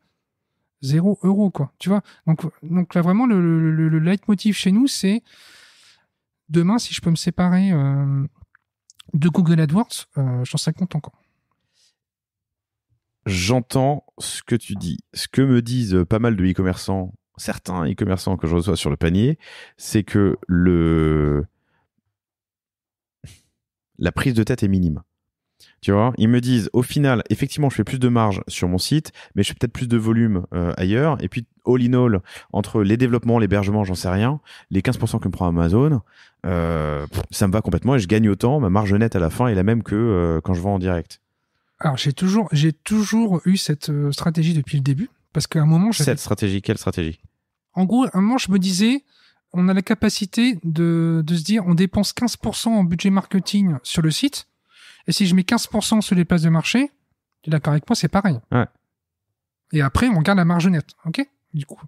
A: 0 €, quoi. Tu vois? Donc là, vraiment, le leitmotiv chez nous, c'est demain, si je peux me séparer de Google AdWords, j'en serais content, quoi.
B: J'entends ce que tu dis. Ce que me disent pas mal de e-commerçants, certains e-commerçants que je reçois sur le panier, c'est que la prise de tête est minime. Tu vois, ils me disent, au final, effectivement, je fais plus de marge sur mon site, mais je fais peut-être plus de volume ailleurs. Et puis, all in all, entre les développements, l'hébergement, j'en sais rien, les 15% que me prend Amazon, ça me va complètement et je gagne autant. Ma marge nette à la fin est la même que quand je vends en direct.
A: Alors, j'ai toujours eu cette stratégie depuis le début, parce qu'à un moment...
B: Cette stratégie, quelle stratégie ?
A: En gros, à un moment, je me disais, on a la capacité de se dire, on dépense 15% en budget marketing sur le site, et si je mets 15% sur les places de marché, tu es d'accord avec moi, c'est pareil.
B: Ouais.
A: Et après, on garde la marge nette, ok ? Du coup.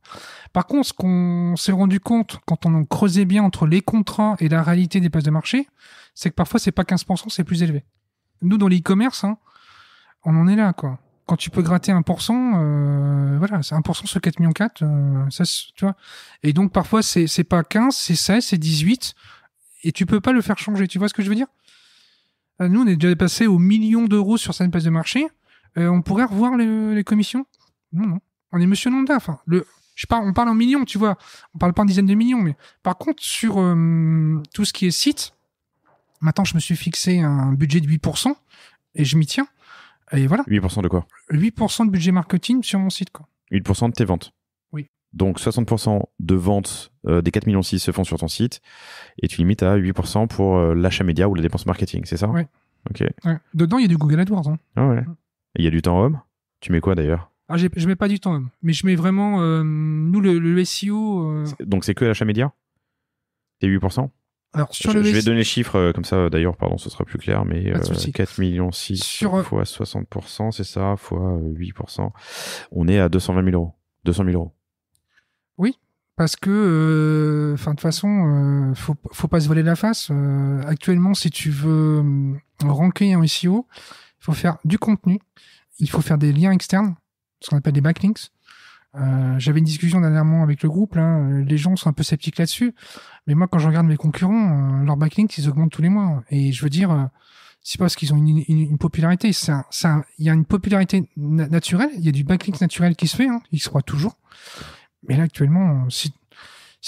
A: Par contre, ce qu'on s'est rendu compte, quand on creusait bien entre les contrats et la réalité des places de marché, c'est que parfois, c'est pas 15%, c'est plus élevé. Nous, dans l'e-commerce, on en est là, quoi. Quand tu peux gratter 1%, voilà, c'est 1% sur 4,4 millions, ça, tu vois. Et donc, parfois, c'est pas 15, c'est 16, c'est 18, et tu peux pas le faire changer. Tu vois ce que je veux dire ? Nous, on est déjà passé aux millions d'euros sur certaines places de marché. On pourrait revoir les commissions ? Non. On est monsieur lambda. Enfin, on parle en millions, tu vois. On parle pas en dizaines de millions. Mais par contre, sur tout ce qui est site, maintenant, je me suis fixé un budget de 8% et je m'y tiens. Et voilà.
B: 8% de quoi ?
A: 8% de budget marketing sur mon site, quoi.
B: 8% de tes ventes ?
A: Oui.
B: Donc 60% de ventes des 4,6 millions se font sur ton site et tu limites à 8% pour l'achat média ou la dépense marketing, c'est ça ?
A: Oui.
B: Ok.
A: Ouais. Dedans, il y a du Google AdWords.
B: Ah ouais. Et il y a du temps homme ? Tu mets quoi d'ailleurs ?
A: Alors, je mets pas du temps homme, mais je mets vraiment, nous, le SEO.
B: Donc c'est que l'achat média ? Et 8% ?
A: Alors,
B: je vais donner les chiffres comme ça, d'ailleurs, pardon, ce sera plus clair, mais 4,6 millions fois 60%, c'est ça, fois 8%. On est à 220 000 €. 200 000 €.
A: Oui, parce que, de toute façon, faut pas se voler la face. Actuellement, si tu veux ranker un SEO, il faut faire du contenu, il faut faire des liens externes, ce qu'on appelle des backlinks. J'avais une discussion dernièrement avec le groupe, là, les gens sont un peu sceptiques là-dessus, mais moi, quand je regarde mes concurrents, leurs backlinks, ils augmentent tous les mois. Et je veux dire, c'est parce qu'ils ont une popularité. Il y a une popularité naturelle, il y a du backlink naturel qui se fait, il se croit toujours. Mais là, actuellement, si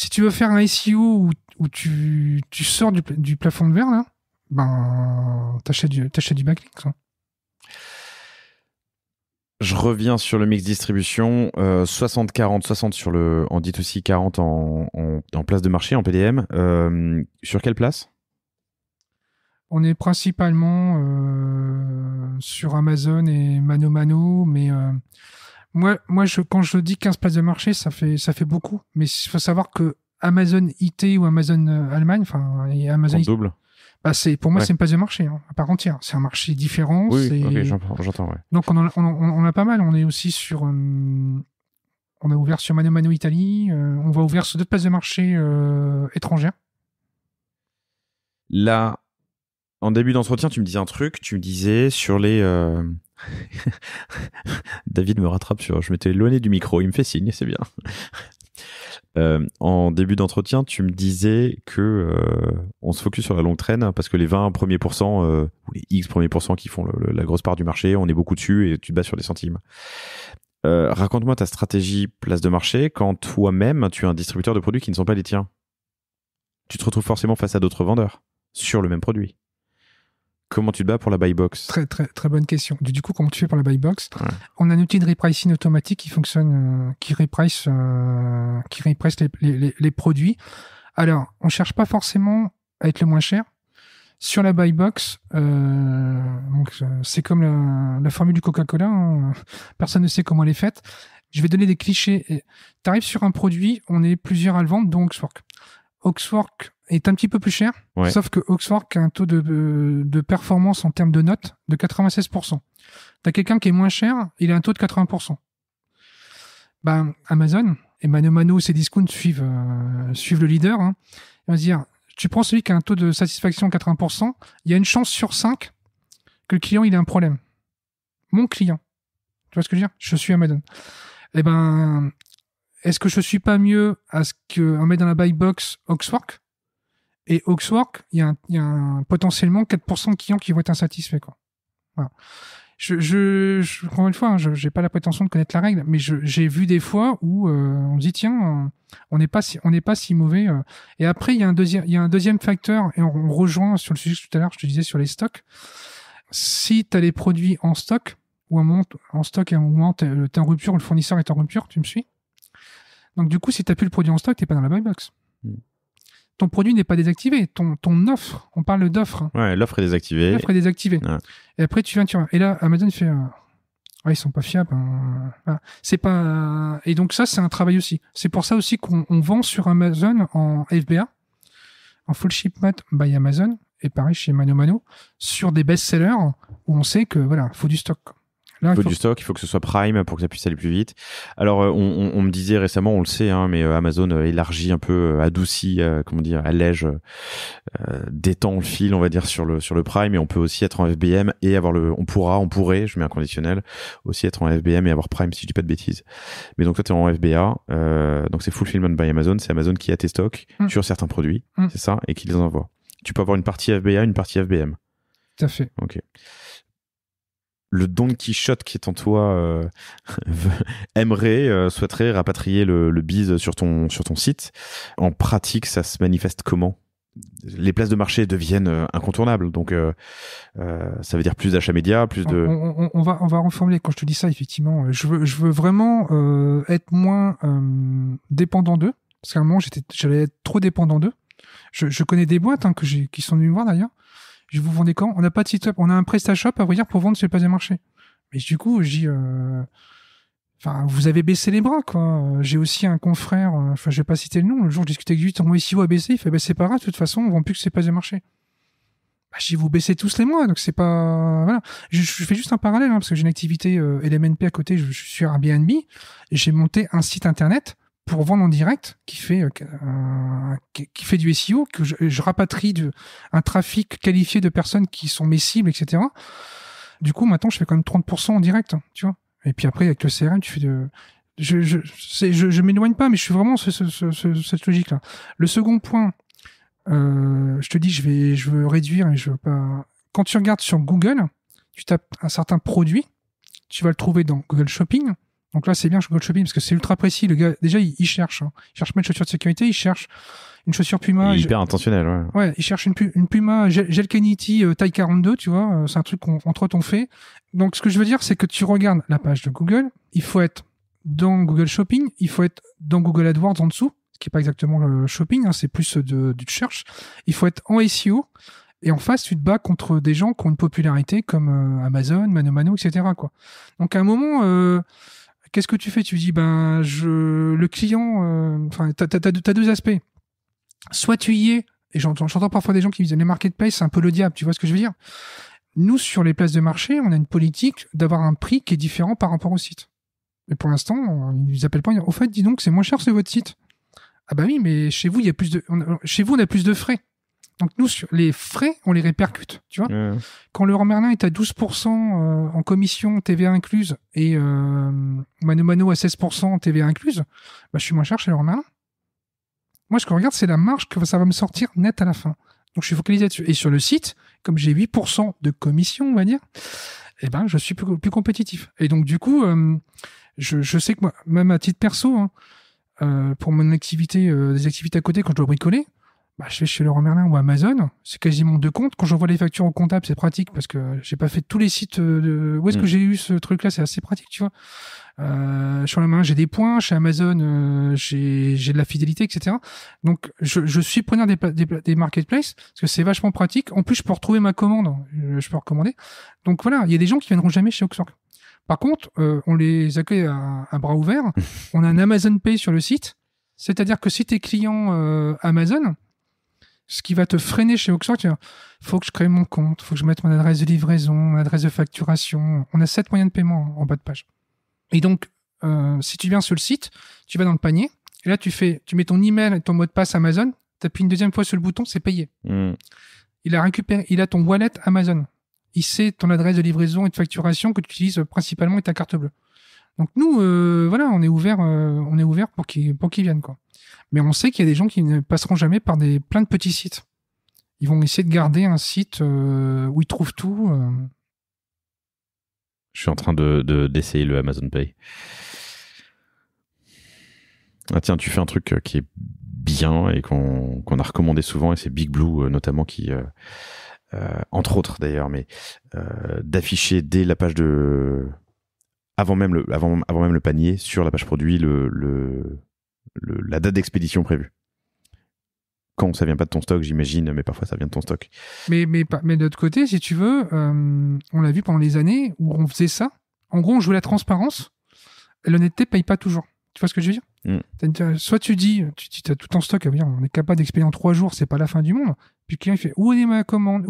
A: tu veux faire un SEO où tu sors du plafond de verre, là, ben, t'achètes du backlink, ça.
B: Je reviens sur le mix distribution, 60-40, 60 sur en D2C, 40 en place de marché, en PDM. Sur quelle place ?
A: On est principalement sur Amazon et Mano, mais moi quand je dis 15 places de marché, ça fait beaucoup. Mais il faut savoir que Amazon IT ou Amazon Allemagne, enfin Amazon
B: double.
A: Bah pour moi, c'est une place de marché à part entière. C'est un marché différent.
B: Oui, ok, j'entends. Ouais.
A: Donc on a pas mal. On est aussi sur, on a ouvert sur Mano Italie. On va ouvrir sur d'autres places de marché étrangères.
B: Là, en début d'entretien, tu me disais un truc. Tu me disais sur les. David me rattrape sur. Je m'étais éloigné du micro. Il me fait signe, c'est bien. En début d'entretien, tu me disais que on se focus sur la longue traîne parce que les 20 premiers pourcents ou les X premiers pourcents qui font la grosse part du marché, on est beaucoup dessus et tu te bases sur des centimes. Raconte-moi ta stratégie place de marché quand toi-même tu es un distributeur de produits qui ne sont pas les tiens. Tu te retrouves forcément face à d'autres vendeurs sur le même produit. Comment tu te bats pour la buy box?
A: Très, très, très bonne question. Du coup, comment tu fais pour la buy box? On a un outil de repricing automatique qui fonctionne, qui reprice les produits. Alors, on cherche pas forcément à être le moins cher. Sur la buy box, c'est comme la formule du Coca-Cola. Hein. Personne ne sait comment elle est faite. Je vais donner des clichés. Tu arrives sur un produit, on est plusieurs à le vendre, dont Oxwork. Oxwork est un petit peu plus cher, sauf que Oxwork a un taux de performance en termes de notes de 96%. T'as quelqu'un qui est moins cher, il a un taux de 80%. Ben, Amazon et Mano et Cdiscount suivent le leader. Hein. On va se dire, tu prends celui qui a un taux de satisfaction de 80%, il y a une chance sur 5 que le client il ait un problème. Mon client. Tu vois ce que je veux dire? Je suis Amazon. Eh ben, est-ce que je suis pas mieux à ce qu'on met dans la buy box Oxwork? Et Oxwork, il y a potentiellement 4% de clients qui vont être insatisfaits, quoi. Voilà. Encore une fois, hein, j'ai pas la prétention de connaître la règle, mais j'ai vu des fois où on se dit tiens, on n'est pas si mauvais. Et après, il y a un deuxième facteur, et on rejoint sur le sujet que tout à l'heure, je te disais sur les stocks. Si tu as les produits en stock, ou un moment en stock et à un moment t'es en rupture, ou le fournisseur est en rupture, tu me suis? Donc du coup, si tu n'as plus le produit en stock, tu n'es pas dans la buy box. Ton produit n'est pas désactivé. Ton offre, on parle d'offre.
B: Ouais, l'offre est désactivée.
A: L'offre est désactivée.
B: Ouais.
A: Et après, tu viens. Et là, Amazon fait... ils sont pas fiables. C'est pas... Et donc ça, c'est un travail aussi. C'est pour ça aussi qu'on vend sur Amazon en FBA, en Full Shipment by Amazon, et pareil chez Mano, sur des best-sellers où on sait que, voilà, faut du stock.
B: Il faut du stock, il faut que ce soit Prime pour que ça puisse aller plus vite. Alors, on me disait récemment, on le sait, hein, mais Amazon élargit un peu, adoucit, allège, détend le fil, on va dire, sur le Prime, et on peut aussi être en FBM et avoir on pourrait, je mets un conditionnel, aussi être en FBM et avoir Prime, si je dis pas de bêtises. Mais donc, toi, t'es en FBA, donc c'est Fulfillment by Amazon, c'est Amazon qui a tes stocks sur certains produits, c'est ça, et qui les envoie. Tu peux avoir une partie FBA, une partie FBM.
A: Tout à fait.
B: Ok. Le Don Quichotte qui est en toi souhaiterait rapatrier le biz sur ton site. En pratique, ça se manifeste comment? Les places de marché deviennent incontournables, donc ça veut dire plus d'achats médias, plus de...
A: On va reformuler. Quand je te dis ça, effectivement, je veux vraiment être moins dépendant d'eux, parce qu'à un moment, j'allais être trop dépendant d'eux. Je connais des boîtes qui sont venues me voir d'ailleurs. Je vous vendais quand? On n'a pas de site web, on a un PrestaShop à vrai dire pour vendre sur les places de marché. Mais du coup, je dis, vous avez baissé les bras, quoi. J'ai aussi un confrère, je vais pas citer le nom. Le jour, je discutais avec lui, ton SEO a baissé. Il fait, c'est pas grave, de toute façon, on vend plus que ces places de marché. Je dis, vous baissez tous les mois, donc c'est pas, voilà. Je fais juste un parallèle, parce que j'ai une activité LMNP à côté. Je suis sur Airbnb et j'ai monté un site internet pour vendre en direct qui fait du SEO, que je rapatrie un trafic qualifié de personnes qui sont mes cibles, etc. Du coup, maintenant, je fais quand même 30% en direct, tu vois. Et puis après, avec le CRM, tu fais je m'éloigne pas, mais je suis vraiment cette logique-là. Le second point, je te dis, je veux réduire et je veux pas... Quand tu regardes sur Google, tu tapes un certain produit, tu vas le trouver dans Google Shopping. Donc là, c'est bien Google Shopping parce que c'est ultra précis. Le gars, déjà, il cherche. Hein. Il cherche pas une chaussure de sécurité, il cherche une chaussure Puma.
B: Hyper intentionnel, ouais.
A: Ouais, il cherche une Puma Gelcanity taille 42, tu vois. C'est un truc qu'entre autres on fait. Donc, ce que je veux dire, c'est que tu regardes la page de Google. Il faut être dans Google Shopping. Il faut être dans Google AdWords en dessous, ce qui est pas exactement le shopping. Hein, c'est plus du search. Il faut être en SEO. Et en face, tu te bats contre des gens qui ont une popularité comme Amazon, Mano, etc., quoi. Donc, à un moment... qu'est-ce que tu fais? Tu dis, le client, t'as deux aspects. Soit tu y es, et j'entends parfois des gens qui me disent, les marketplaces, c'est un peu le diable, tu vois ce que je veux dire? Nous, sur les places de marché, on a une politique d'avoir un prix qui est différent par rapport au site. Et pour l'instant, ils nous appellent pas, au fait, dis donc, c'est moins cher sur votre site. Ah bah oui, mais chez vous, chez vous, on a plus de frais. Donc nous, sur les frais, on les répercute, tu vois. Ouais. Quand Leroy Merlin est à 12% en commission TVA incluse et Mano à 16% TVA incluse, je suis moins cher chez Leroy Merlin. Moi, ce que je regarde, c'est la marge que ça va me sortir net à la fin. Donc, je suis focalisé là-dessus. Et sur le site, comme j'ai 8% de commission, on va dire, eh ben, je suis plus compétitif. Et donc, du coup, je sais que moi, même à titre perso, hein, pour mon activité, des activités à côté, quand je dois bricoler, bah, je vais chez Leroy Merlin ou Amazon. C'est quasiment 2 comptes. Quand j'envoie les factures au comptable, c'est pratique parce que j'ai pas fait tous les sites où est-ce que j'ai eu ce truc-là. C'est assez pratique, tu vois. Sur la main, j'ai des points. Chez Amazon, j'ai de la fidélité, etc. Donc, je suis preneur des marketplaces parce que c'est vachement pratique. En plus, je peux retrouver ma commande. Je peux recommander. Donc voilà, il y a des gens qui viendront jamais chez Oxwork. Par contre, on les accueille à bras ouverts. On a un Amazon Pay sur le site. C'est-à-dire que si t'es client Amazon, ce qui va te freiner chez Oxwork, faut que je crée mon compte, faut que je mette mon adresse de livraison, mon adresse de facturation. On a 7 moyens de paiement en bas de page. Et donc, si tu viens sur le site, tu vas dans le panier, et là, tu mets ton email et ton mot de passe Amazon, tu appuies une deuxième fois sur le bouton, c'est payé. Il a ton wallet Amazon. Il sait ton adresse de livraison et de facturation que tu utilises principalement et ta carte bleue. Donc nous, voilà, on est ouvert pour qu'ils viennent, quoi. Mais on sait qu'il y a des gens qui ne passeront jamais par plein de petits sites. Ils vont essayer de garder un site où ils trouvent tout.
B: Je suis en train d'essayer le Amazon Pay. Ah tiens, tu fais un truc qui est bien et qu'on a recommandé souvent, et c'est Big Blue notamment qui, entre autres d'ailleurs, mais d'afficher dès la page avant même le panier sur la page produit la date d'expédition prévue. Quand ça vient pas de ton stock, j'imagine, mais parfois ça vient de ton stock.
A: Mais de l'autre côté, si tu veux, on l'a vu pendant les années où on faisait ça. En gros, on jouait la transparence. Et l'honnêteté paye pas toujours. Tu vois ce que je veux dire? Soit tu dis, t'as tout en stock, on est capable d'expédier en 3 jours, c'est pas la fin du monde. Puis le client, il fait, où est ma commande?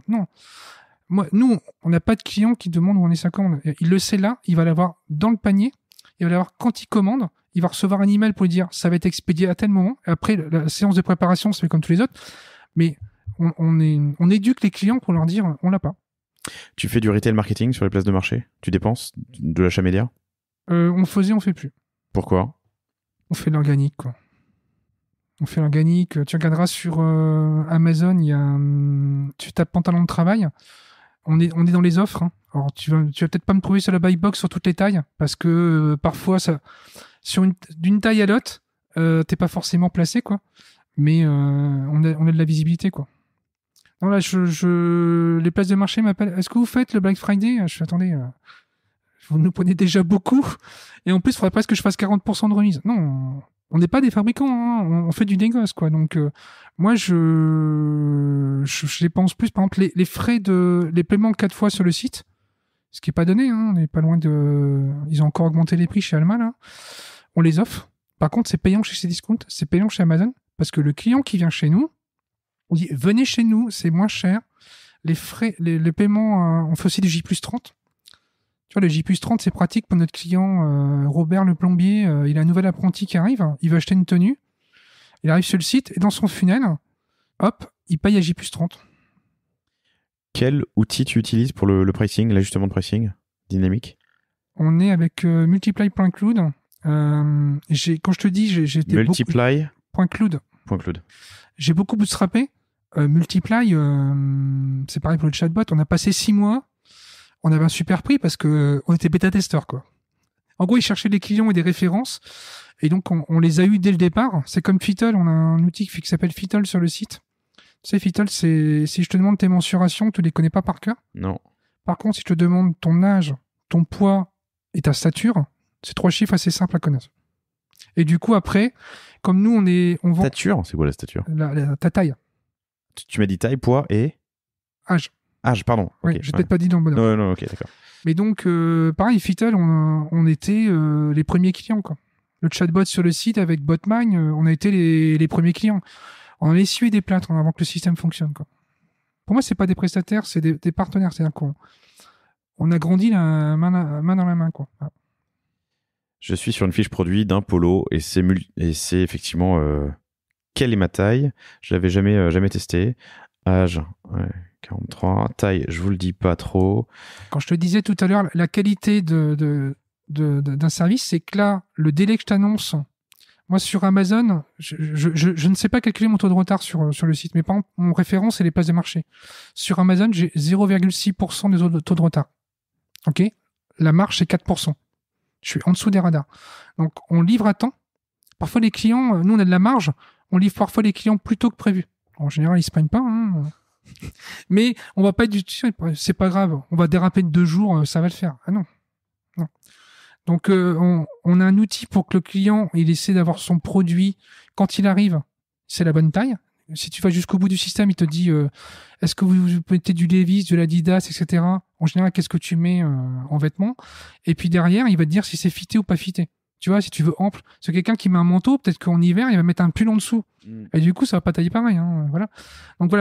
A: Non. Nous, on n'a pas de client qui demande où en est sa commande. Il le sait là, il va l'avoir dans le panier, il va l'avoir quand il commande, il va recevoir un email pour lui dire ça va être expédié à tel moment. Et après, la séance de préparation se fait comme tous les autres. Mais on éduque les clients pour leur dire on l'a pas.
B: Tu fais du retail marketing sur les places de marché? Tu dépenses de l'achat média?
A: On fait plus.
B: Pourquoi?
A: On fait de l'organique, quoi. On fait l'organique. Tu regarderas sur Amazon, tu tapes pantalon de travail. On est dans les offres. Hein. Alors, tu vas peut-être pas me trouver sur la buy box sur toutes les tailles, parce que parfois, d'une taille à l'autre, t'es pas forcément placé, quoi. Mais on a de la visibilité, quoi. Non, là, les places de marché m'appellent. Est-ce que vous faites le Black Friday? Je fais, attendez, vous nous prenez déjà beaucoup. Et en plus, il faudrait presque que je fasse 40% de remise. Non, on n'est pas des fabricants, hein. On fait du négoce, quoi. Donc, moi, je dépense plus. Par exemple, les frais les paiements 4 fois sur le site, ce qui est pas donné, hein. On n'est pas loin ils ont encore augmenté les prix chez Alma, là. On les offre. Par contre, c'est payant chez Cdiscount, c'est payant chez Amazon, parce que le client qui vient chez nous, on dit venez chez nous, c'est moins cher. Les frais, les paiements, on fait aussi des J+30. Tu vois, le J+30, c'est pratique pour notre client Robert le plombier. Il a un nouvel apprenti qui arrive, il veut acheter une tenue. Il arrive sur le site et dans son funnel, hop, il paye à J+30.
B: Quel outil tu utilises pour le pricing, l'ajustement de pricing dynamique?
A: On est avec Multiply.cloud. Quand je te dis, j'étais
B: Multiply.
A: .cloud. J'ai beaucoup bootstrappé. Multiply, c'est pareil pour le chatbot. On a passé 6 mois. On avait un super prix parce que on était bêta-testeur, quoi. En gros, ils cherchaient des clients et des références. Et donc, on les a eu dès le départ. C'est comme Fittle. On a un outil qui s'appelle Fittle sur le site. Tu sais, Fittle, si je te demande tes mensurations, tu les connais pas par cœur.
B: Non.
A: Par contre, si je te demande ton âge, ton poids et ta stature, c'est 3 chiffres assez simples à connaître. Et du coup, après, comme nous, on vend...
B: Stature, c'est quoi la stature?
A: Ta taille.
B: Tu m'as dit taille, poids et...
A: Âge.
B: Âge, pardon.
A: Oui, j'ai peut-être pas dit dans le bon ordre.
B: Non, ok, d'accord.
A: Mais donc, pareil, Fittle, on était les premiers clients, quoi. Le chatbot sur le site avec Botmine, on a été les premiers clients. On a essuyé des plâtres avant que le système fonctionne, quoi. Pour moi, c'est pas des prestataires, c'est des partenaires. C'est-à-dire qu'on a grandi la main dans la main, quoi. Voilà.
B: Je suis sur une fiche produit d'un polo et c'est effectivement quelle est ma taille? Je l'avais jamais testé. Âge, 43. Taille, je vous le dis pas trop.
A: Quand je te disais tout à l'heure, la qualité d'un service, c'est que là, le délai que je t'annonce, Moi, sur Amazon, je ne sais pas calculer mon taux de retard sur le site, mais par exemple, mon référent, c'est les places de marché. Sur Amazon, j'ai 0,6% de taux de retard. OK? La marge, c'est 4%. Je suis en dessous des radars. Donc, on livre à temps. Parfois, les clients, nous, on a de la marge. On livre parfois les clients plus tôt que prévu. En général, ils se plaignent pas, hein. Mais on va pas être du c'est pas grave. On va déraper de 2 jours, ça va le faire. Ah non. Non. Donc, on a un outil pour que le client, il essaie d'avoir son produit quand il arrive. C'est la bonne taille. Si tu vas jusqu'au bout du système, il te dit, est-ce que vous mettez du Levi's, de l'Adidas, etc. En général, qu'est-ce que tu mets en vêtements? Et puis derrière, il va te dire si c'est fité ou pas fité. Tu vois, si tu veux ample, c'est quelqu'un qui met un manteau, peut-être qu'en hiver, il va mettre un pull en dessous. Et du coup, ça va pas tailler pareil, hein, voilà.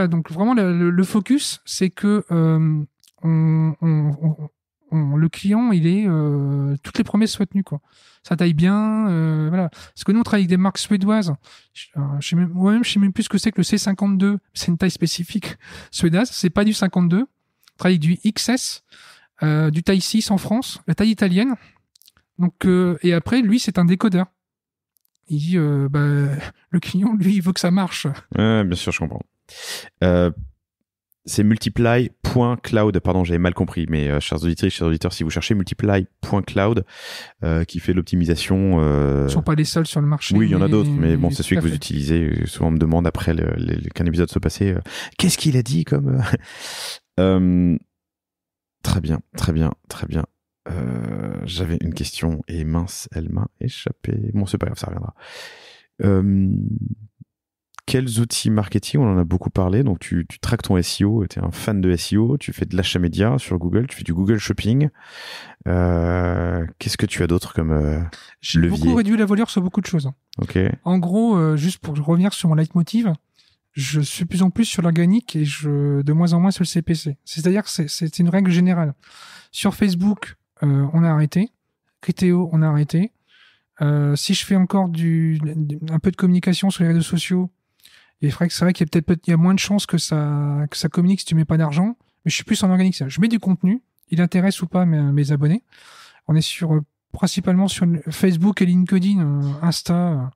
A: Donc vraiment, le focus, c'est que le client, il est toutes les promesses soient tenues, quoi. Ça taille bien, voilà. Parce que nous, on travaille avec des marques suédoises. Moi-même, je sais même plus ce que c'est que le C52. C'est une taille spécifique suédoise. C'est pas du 52. On travaille avec du XS, du taille 6 en France, la taille italienne. Donc, et après, lui, c'est un décodeur. Il dit, le client, lui, il veut que ça marche.
B: Bien sûr, je comprends. C'est multiply.cloud, pardon, j'avais mal compris, mais chers auditeurs, si vous cherchez multiply.cloud, qui fait l'optimisation...
A: Ils ne sont pas les seuls sur le marché.
B: Oui, il y en a d'autres, mais bon, c'est celui que vous utilisez. Souvent, on me demande après qu'un épisode soit passé, qu'est-ce qu'il a dit comme... Très bien. J'avais une question et mince, elle m'a échappé. Bon, c'est pas grave, ça reviendra. Quels outils marketing? On en a beaucoup parlé. Donc, tu traques ton SEO. Tu es un fan de SEO. Tu fais de l'achat média sur Google. Tu fais du Google Shopping. Qu'est-ce que tu as d'autre comme levier?
A: J'ai beaucoup réduit la voilure sur beaucoup de choses.
B: Ok.
A: En gros, juste pour revenir sur mon leitmotiv, je suis de plus en plus sur l'organique et de moins en moins sur le CPC. C'est-à-dire que c'est une règle générale. Sur Facebook, on a arrêté. Criteo, on a arrêté. Si je fais encore un peu de communication sur les réseaux sociaux, c'est vrai qu'il y a moins de chances que ça communique si tu mets pas d'argent. Mais je suis plus en organique. Je mets du contenu. Il intéresse ou pas mes abonnés. On est principalement sur Facebook et LinkedIn, Insta.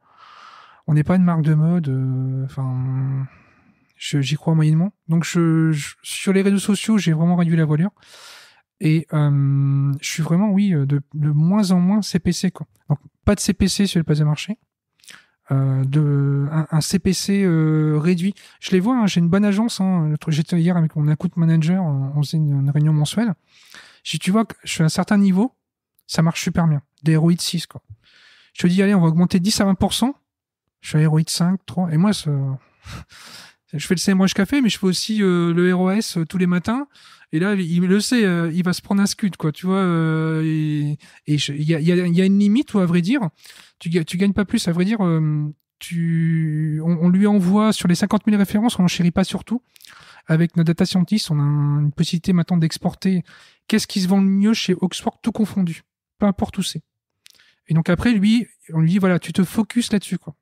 A: On n'est pas une marque de mode. J'y crois moyennement. Donc, sur les réseaux sociaux, j'ai vraiment réduit la voilure. Et je suis vraiment, de moins en moins CPC, quoi. Donc, pas de CPC sur les places de marché. Un CPC réduit. Je les vois, hein, j'ai une bonne agence. Hein. J'étais hier avec mon account manager, on faisait une réunion mensuelle. Tu vois que je suis à un certain niveau, ça marche super bien. Des ROI de 6, quoi. Je te dis, allez, on va augmenter 10 à 20%. Je suis à ROI de 5, 3. Et moi, je fais le CMrush Café, mais je fais aussi le ROS tous les matins. Et là, il le sait, il va se prendre un scud, quoi. Tu vois, il y a une limite où, à vrai dire, tu gagnes pas plus. À vrai dire, on lui envoie sur les 50 000 références, on n'enchérit pas sur tout. Avec notre data scientist, on a une possibilité maintenant d'exporter qu'est-ce qui se vend le mieux chez Oxford, tout confondu. Peu importe où c'est. Et donc après, on lui dit, voilà, tu te focuses là-dessus, quoi.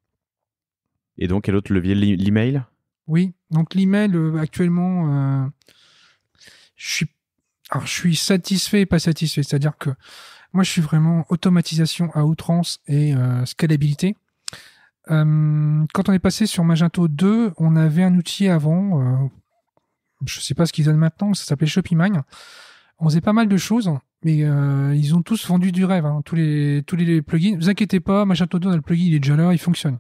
B: Et donc, quel autre levier? L'email?
A: Oui. Donc, l'email, actuellement, je suis satisfait et pas satisfait. C'est-à-dire que moi, je suis vraiment automatisation à outrance et scalabilité. Quand on est passé sur Magento 2, on avait un outil avant, je sais pas ce qu'ils donnent maintenant, ça s'appelait Shopimine. On faisait pas mal de choses, mais ils ont tous vendu du rêve, hein, tous les plugins. Ne vous inquiétez pas, Magento 2, on a le plugin, il est déjà là, il fonctionne.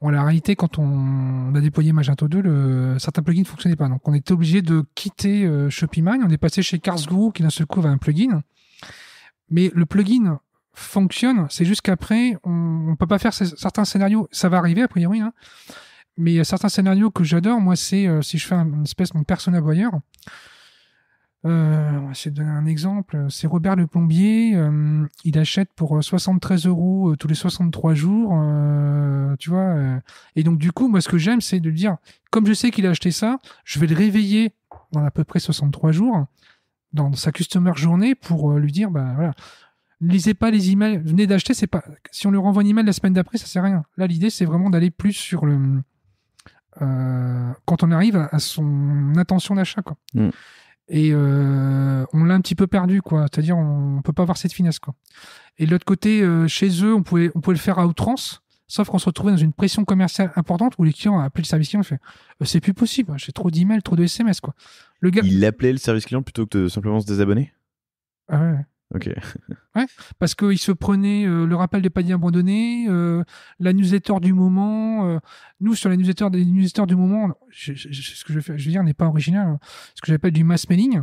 A: Bon, la réalité, quand on a déployé Magento 2, certains plugins ne fonctionnaient pas. Donc, on était obligé de quitter Shopimine. On est passé chez CarsGuru, qui d'un seul coup avait un plugin. Mais le plugin fonctionne. C'est juste qu'après, on peut pas faire certains scénarios. Ça va arriver, a priori, hein. Mais il y a certains scénarios que j'adore. Moi, c'est si je fais une espèce de persona buyer. On va essayer de donner un exemple. C'est Robert le plombier. Il achète pour 73 € tous les 63 jours. Tu vois. Et donc, du coup, moi, ce que j'aime, c'est de dire, comme je sais qu'il a acheté ça, je vais le réveiller dans à peu près 63 jours, dans sa customer journée, pour lui dire, voilà, lisez pas les emails. Venez d'acheter, c'est pas. Si on lui renvoie un email la semaine d'après, ça sert à rien. Là, l'idée, c'est vraiment d'aller plus sur quand on arrive à son intention d'achat, quoi. Et on l'a un petit peu perdu, quoi. C'est-à-dire, on peut pas avoir cette finesse, quoi. Et de l'autre côté, chez eux, on pouvait le faire à outrance. Sauf qu'on se retrouvait dans une pression commerciale importante où les clients appelaient le service client et fait c'est plus possible, j'ai trop d'emails, trop de SMS, quoi. Le gars.
B: Il appelait le service client plutôt que de simplement se désabonner?
A: Ah ouais.
B: Ok.
A: Ouais, parce qu'il se prenait le rappel des paniers abandonnés, la newsletter du moment. Nous, sur les newsletters du moment, ce que je veux dire n'est pas original. Hein. Ce que j'appelle du mass mailing.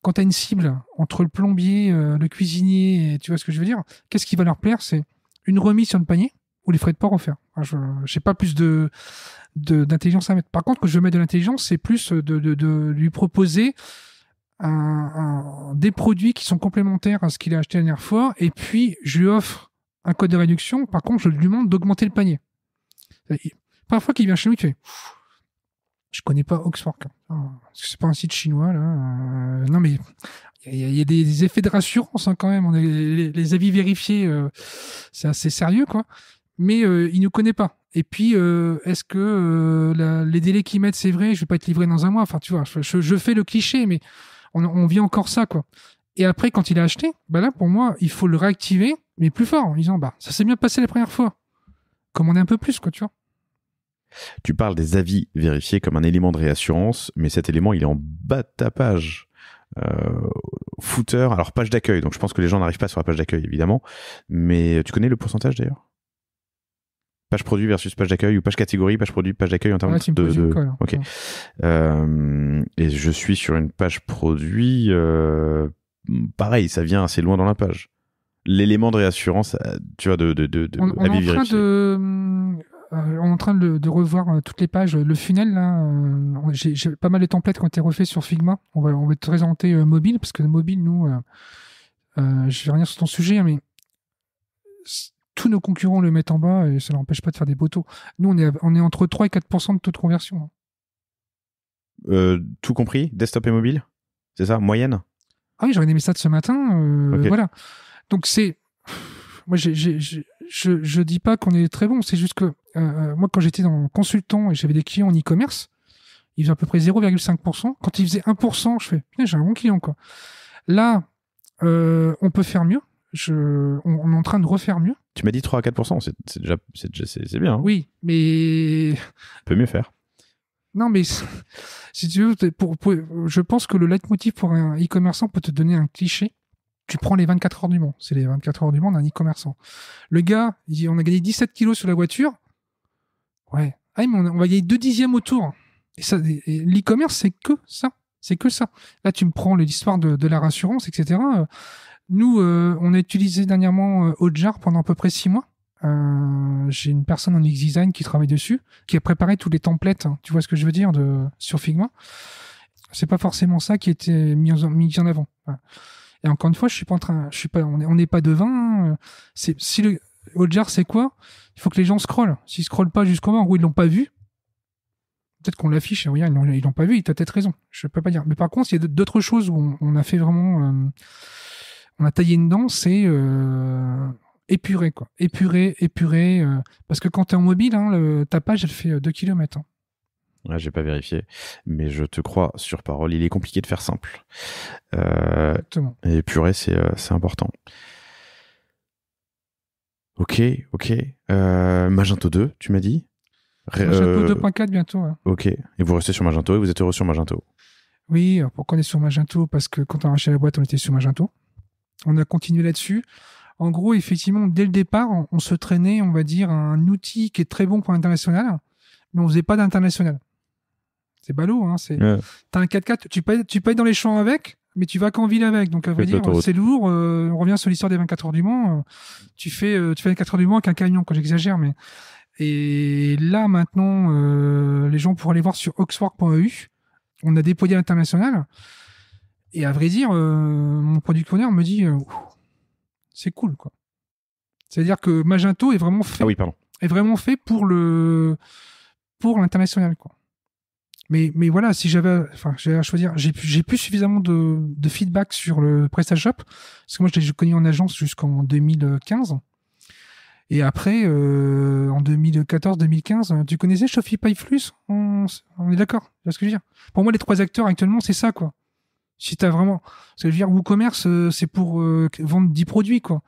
A: Quand tu as une cible entre le plombier, le cuisinier, et tu vois ce que je veux dire, qu'est-ce qui va leur plaire? C'est une remise sur le panier ou les frais de port offerts. Je n'ai pas plus d'intelligence à mettre. Par contre, que je veux mettre de l'intelligence, c'est plus de lui proposer des produits qui sont complémentaires à ce qu'il a acheté la dernière fois, et puis je lui offre un code de réduction. Par contre, je lui demande d'augmenter le panier. Première fois qu'il vient chez nous, il fait je connais pas Oxfork, c'est pas un site chinois là. Non mais il y a des effets de rassurance quand même. On a les avis vérifiés, c'est assez sérieux quoi. Mais il ne connaît pas. Et puis, est-ce que les délais qu'ils mettent, c'est vrai? Je vais pas être livré dans un mois. Enfin, tu vois, je fais le cliché, mais on vit encore ça, quoi. Et après, quand il a acheté, bah là, pour moi, il faut le réactiver, mais plus fort, en disant, bah, ça s'est bien passé la première fois. Commander un peu plus, quoi, tu vois.
B: Tu parles des avis vérifiés comme un élément de réassurance, mais cet élément, il est en bas de ta page. Footer, alors page d'accueil, donc je pense que les gens n'arrivent pas sur la page d'accueil, évidemment. Mais tu connais le pourcentage, d'ailleurs? Page produit versus page d'accueil, ou page catégorie, page produit, page d'accueil en termes de... Ok. Et je suis sur une page produit, pareil, ça vient assez loin dans la page. L'élément de réassurance, tu vois,
A: on est en train de revoir toutes les pages, le funnel là. J'ai pas mal de templates qui ont été refaits sur Figma. On va te présenter mobile, parce que mobile, nous, je vais revenir sur ton sujet, mais tous nos concurrents le mettent en bas et ça ne l'empêche pas de faire des poteaux. Nous, on est entre 3 et 4% de taux de conversion.
B: Tout compris, desktop et mobile? C'est ça, moyenne?
A: Ah oui, j'aurais aimé ça de ce matin. Okay. Voilà. Donc c'est... Moi, je dis pas qu'on est très bon, c'est juste que moi, quand j'étais dans consultant et j'avais des clients en e-commerce, ils faisaient à peu près 0,5%. Quand ils faisaient 1%, je fais, j'ai un bon client, quoi. Là, on peut faire mieux. On est en train de refaire mieux.
B: Tu m'as dit 3 à 4%, c'est bien. Hein.
A: Oui, mais...
B: On peut mieux faire.
A: Non, mais si tu veux, je pense que le leitmotiv pour un e-commerçant peut te donner un cliché. Tu prends les 24 heures du Mans. C'est les 24 heures du Mans d'un e-commerçant. Le gars, il dit, on a gagné 17 kilos sur la voiture. Ouais. Ah, mais on va gagner 2 dixièmes au tour. Et ça, l'e-commerce, c'est que ça. C'est que ça. Là, tu me prends l'histoire de la rassurance, etc. Nous, on a utilisé dernièrement Hotjar pendant à peu près 6 mois. J'ai une personne en X-Design qui travaille dessus, qui a préparé tous les templates, hein, tu vois ce que je veux dire, sur Figma. C'est pas forcément ça qui était mis en avant. Voilà. Et encore une fois, on n'est pas devin. Si le Hotjar, c'est quoi? Il faut que les gens scrollent. S'ils scrollent pas jusqu'au moment où ils l'ont pas vu, peut-être qu'on l'affiche, regarde, ils l'ont pas vu, t'as peut-être raison. Je peux pas dire. Mais par contre, il y a d'autres choses où on a fait vraiment, on a taillé une dent, c'est épuré, quoi. Épuré, parce que quand t'es en mobile, hein, ta page, elle fait 2 km. Hein.
B: Ouais, j'ai pas vérifié, mais je te crois sur parole. Il est compliqué de faire simple.
A: Exactement.
B: Et épuré, c'est important. Ok. Magento 2, tu m'as dit?
A: Magento 2.4 bientôt. Ouais.
B: Ok. Et vous restez sur Magento et vous êtes heureux sur Magento?
A: Oui, pourquoi on est sur Magento? Parce que quand on a racheté la boîte, on était sur Magento. On a continué là-dessus. En gros, effectivement, dès le départ, on se traînait, on va dire, un outil qui est très bon pour l'international, mais on faisait pas d'international. C'est ballot, hein. T'as un 4x4, tu peux être dans les champs avec, mais tu vas qu'en ville avec. Donc, à vrai dire, c'est lourd. On revient sur l'histoire des 24 heures du Mans. Tu fais 24 heures du Mans avec un camion, quand j'exagère, mais. Et là, maintenant, les gens pourront aller voir sur oxfork.eu. On a déployé à l'international. Et à vrai dire, mon product owner me dit, c'est cool, quoi. C'est-à-dire que Magento est vraiment fait.
B: Ah oui, pardon.
A: Est vraiment fait pour l'international, quoi. Mais voilà, si j'avais à choisir, j'ai plus suffisamment de feedback sur le PrestaShop, parce que moi, je l'ai connu en agence jusqu'en 2015. Et après, en 2014-2015, tu connaissais Shopify Plus? On est d'accord? C'est ce que je veux dire. Pour moi, les 3 acteurs actuellement, c'est ça, quoi. Si t'as vraiment, c'est-à-dire WooCommerce, c'est pour vendre 10 produits, quoi.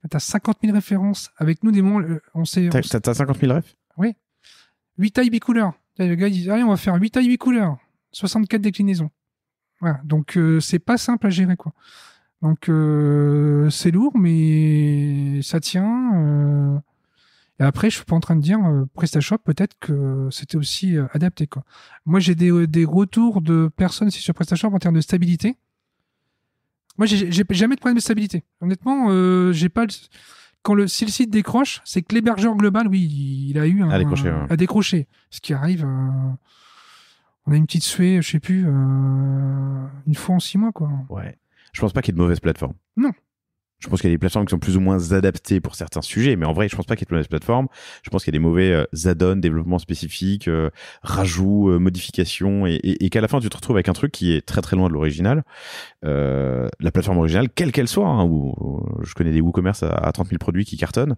A: T'as 50 000 références. Avec nous, des moments, on sait...
B: T'as 50 000 refs ?
A: Oui. 8 tailles bicouleurs. Le gars, il dit, allez, on va faire 8 tailles bicouleurs. 64 déclinaisons. Voilà. Donc, c'est pas simple à gérer, quoi. Donc, c'est lourd, mais ça tient. Et après, je suis pas en train de dire, PrestaShop, peut-être que c'était aussi adapté, quoi. Moi, j'ai des retours de personnes aussi sur PrestaShop en termes de stabilité. Moi, j'ai jamais de problème de stabilité. Honnêtement, j'ai pas... Si le site décroche, c'est que l'hébergeur global, oui, il a eu à décrocher. Ce qui arrive, on a une petite suée, je sais plus, une fois en 6 mois, quoi.
B: Ouais. Je pense pas qu'il y ait de mauvaises plateformes.
A: Non.
B: Je pense qu'il y a des plateformes qui sont plus ou moins adaptées pour certains sujets, mais en vrai, je pense pas qu'il y ait de mauvaises plateformes. Je pense qu'il y a des mauvais add-ons, développement spécifique, rajouts, modifications, et qu'à la fin, tu te retrouves avec un truc qui est très très loin de l'original. La plateforme originale, quelle qu'elle soit, hein, où je connais des WooCommerce à 30 000 produits qui cartonnent.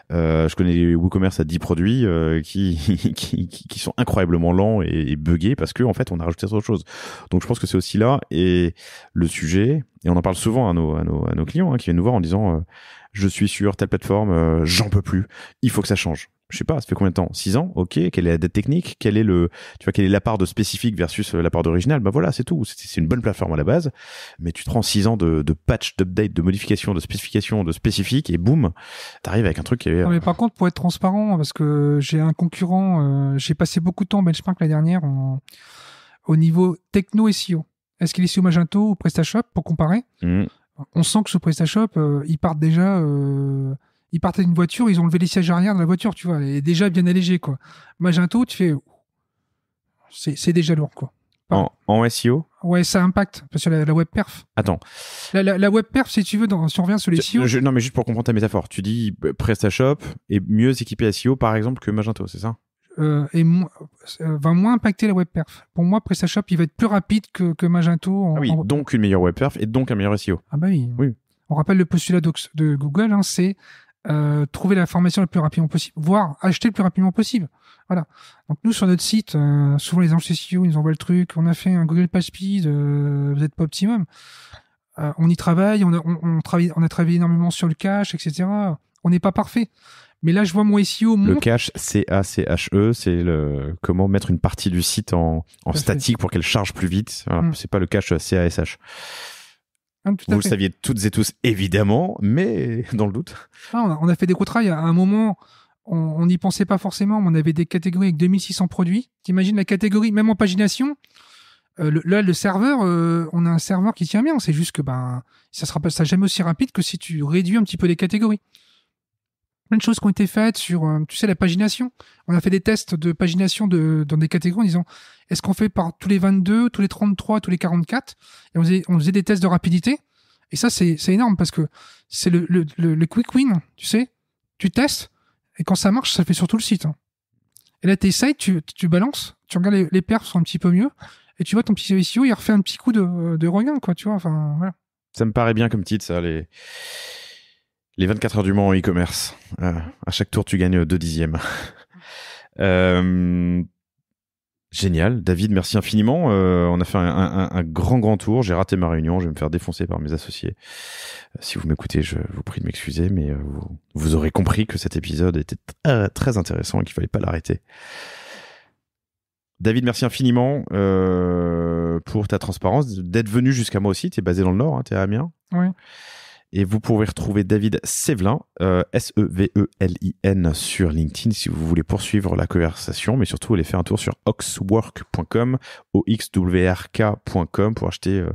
B: Je connais des WooCommerce à 10 produits qui sont incroyablement lents et buggés parce que en fait, on a rajouté autre chose. Donc, je pense que c'est aussi là, et le sujet... Et on en parle souvent à nos clients, hein, qui viennent nous voir en disant je suis sur telle plateforme, j'en peux plus, il faut que ça change. Je sais pas, ça fait combien de temps ? 6 ans ? Ok, quelle est la dette technique ? Quelle est la part de spécifique versus la part d'original ? Bah voilà, c'est tout. C'est une bonne plateforme à la base, mais tu te prends 6 ans de patch, d'update, de modification, de spécification, de spécifique, et boum, t'arrives avec un truc qui est...
A: Non, mais par contre, pour être transparent, parce que j'ai un concurrent, j'ai passé beaucoup de temps en benchmark l'année dernière au niveau techno SEO. Est-ce qu'il est sur Magento ou PrestaShop pour comparer ? On sent que sur PrestaShop, ils partent déjà... Ils partaient d'une voiture, ils ont levé les sièges arrière de la voiture, tu vois, elle est déjà bien allégée, quoi. Magento, tu fais... C'est déjà lourd, quoi.
B: En SEO ?
A: Ouais, ça impacte, parce que la web perf.
B: Attends.
A: La web perf, si tu veux, si on revient sur les SEO...
B: Non, mais juste pour comprendre ta métaphore, tu dis PrestaShop est mieux équipé SEO, par exemple, que Magento, c'est ça ?
A: Va moins impacter la web perf. Pour moi, PrestaShop, il va être plus rapide que Magento.
B: Donc une meilleure web perf et donc un meilleur SEO.
A: Ah bah oui. On rappelle le postulat de Google, hein, c'est trouver la formation le plus rapidement possible, voire acheter le plus rapidement possible. Voilà. Donc nous, sur notre site, souvent les agences SEO, ils nous envoient le truc, on a fait un Google PageSpeed, vous n'êtes pas optimum. On y travaille, on a travaillé énormément sur le cache, etc. On n'est pas parfait. Mais là, je vois mon SEO monte.
B: Le cache, C-A-C-H-E, c'est comment mettre une partie du site en statique pour qu'elle charge plus vite. Voilà. C'est pas le cache C-A-S-H. Vous le saviez toutes et tous, évidemment, mais dans le doute.
A: On a fait des gros travail. À un moment, on n'y pensait pas forcément, mais on avait des catégories avec 2600 produits. T'imagines la catégorie, même en pagination, là, le serveur, on a un serveur qui tient bien. C'est juste que ça sera jamais aussi rapide que si tu réduis un petit peu les catégories. Plein de choses qui ont été faites sur, tu sais, la pagination. On a fait des tests de pagination dans des catégories en disant, est-ce qu'on fait par tous les 22, tous les 33, tous les 44 ? Et on faisait des tests de rapidité. Et ça, c'est énorme parce que c'est le quick win, tu sais. Tu testes et quand ça marche, ça fait sur tout le site. Hein. Et là, tu essayes, tu balances, tu regardes les perfs sont un petit peu mieux et tu vois ton petit SEO, il refait un petit coup de regain, quoi, tu vois. Enfin, voilà.
B: Ça me paraît bien comme titre, ça, les 24 heures du Mans en e-commerce. À chaque tour, tu gagnes 2 dixièmes. Génial. David, merci infiniment. On a fait un grand tour. J'ai raté ma réunion. Je vais me faire défoncer par mes associés. Si vous m'écoutez, je vous prie de m'excuser, mais vous aurez compris que cet épisode était très intéressant et qu'il fallait pas l'arrêter. David, merci infiniment pour ta transparence, d'être venu jusqu'à moi aussi. Tu es basé dans le Nord, hein, tu es à Amiens.
A: Oui.
B: Et vous pouvez retrouver David Sevelin, S-E-V-E-L-I-N, sur LinkedIn si vous voulez poursuivre la conversation, mais surtout allez faire un tour sur oxwork.com, oxwrk.com pour acheter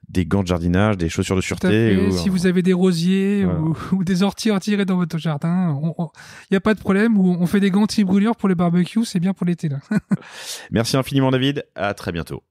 B: des gants de jardinage, des chaussures de sûreté.
A: Si vous avez des rosiers ou des orties à tirer dans votre jardin, il n'y a pas de problème. Ou on fait des gants anti-brûlure pour les barbecues, c'est bien pour l'été là.
B: Merci infiniment David, à très bientôt.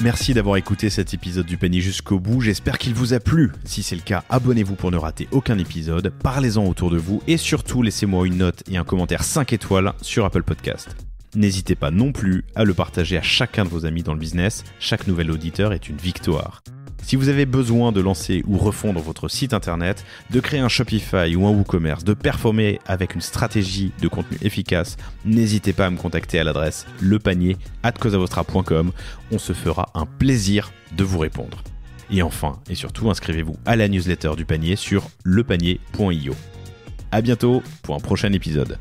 B: Merci d'avoir écouté cet épisode du Panier jusqu'au bout, j'espère qu'il vous a plu. Si c'est le cas, abonnez-vous pour ne rater aucun épisode, parlez-en autour de vous et surtout laissez-moi une note et un commentaire 5 étoiles sur Apple Podcast. N'hésitez pas non plus à le partager à chacun de vos amis dans le business, chaque nouvel auditeur est une victoire. Si vous avez besoin de lancer ou refondre votre site internet, de créer un Shopify ou un WooCommerce, de performer avec une stratégie de contenu efficace, n'hésitez pas à me contacter à l'adresse lepanier@causeavostra.com. On se fera un plaisir de vous répondre. Et enfin, et surtout, inscrivez-vous à la newsletter du panier sur lepanier.io. À bientôt pour un prochain épisode.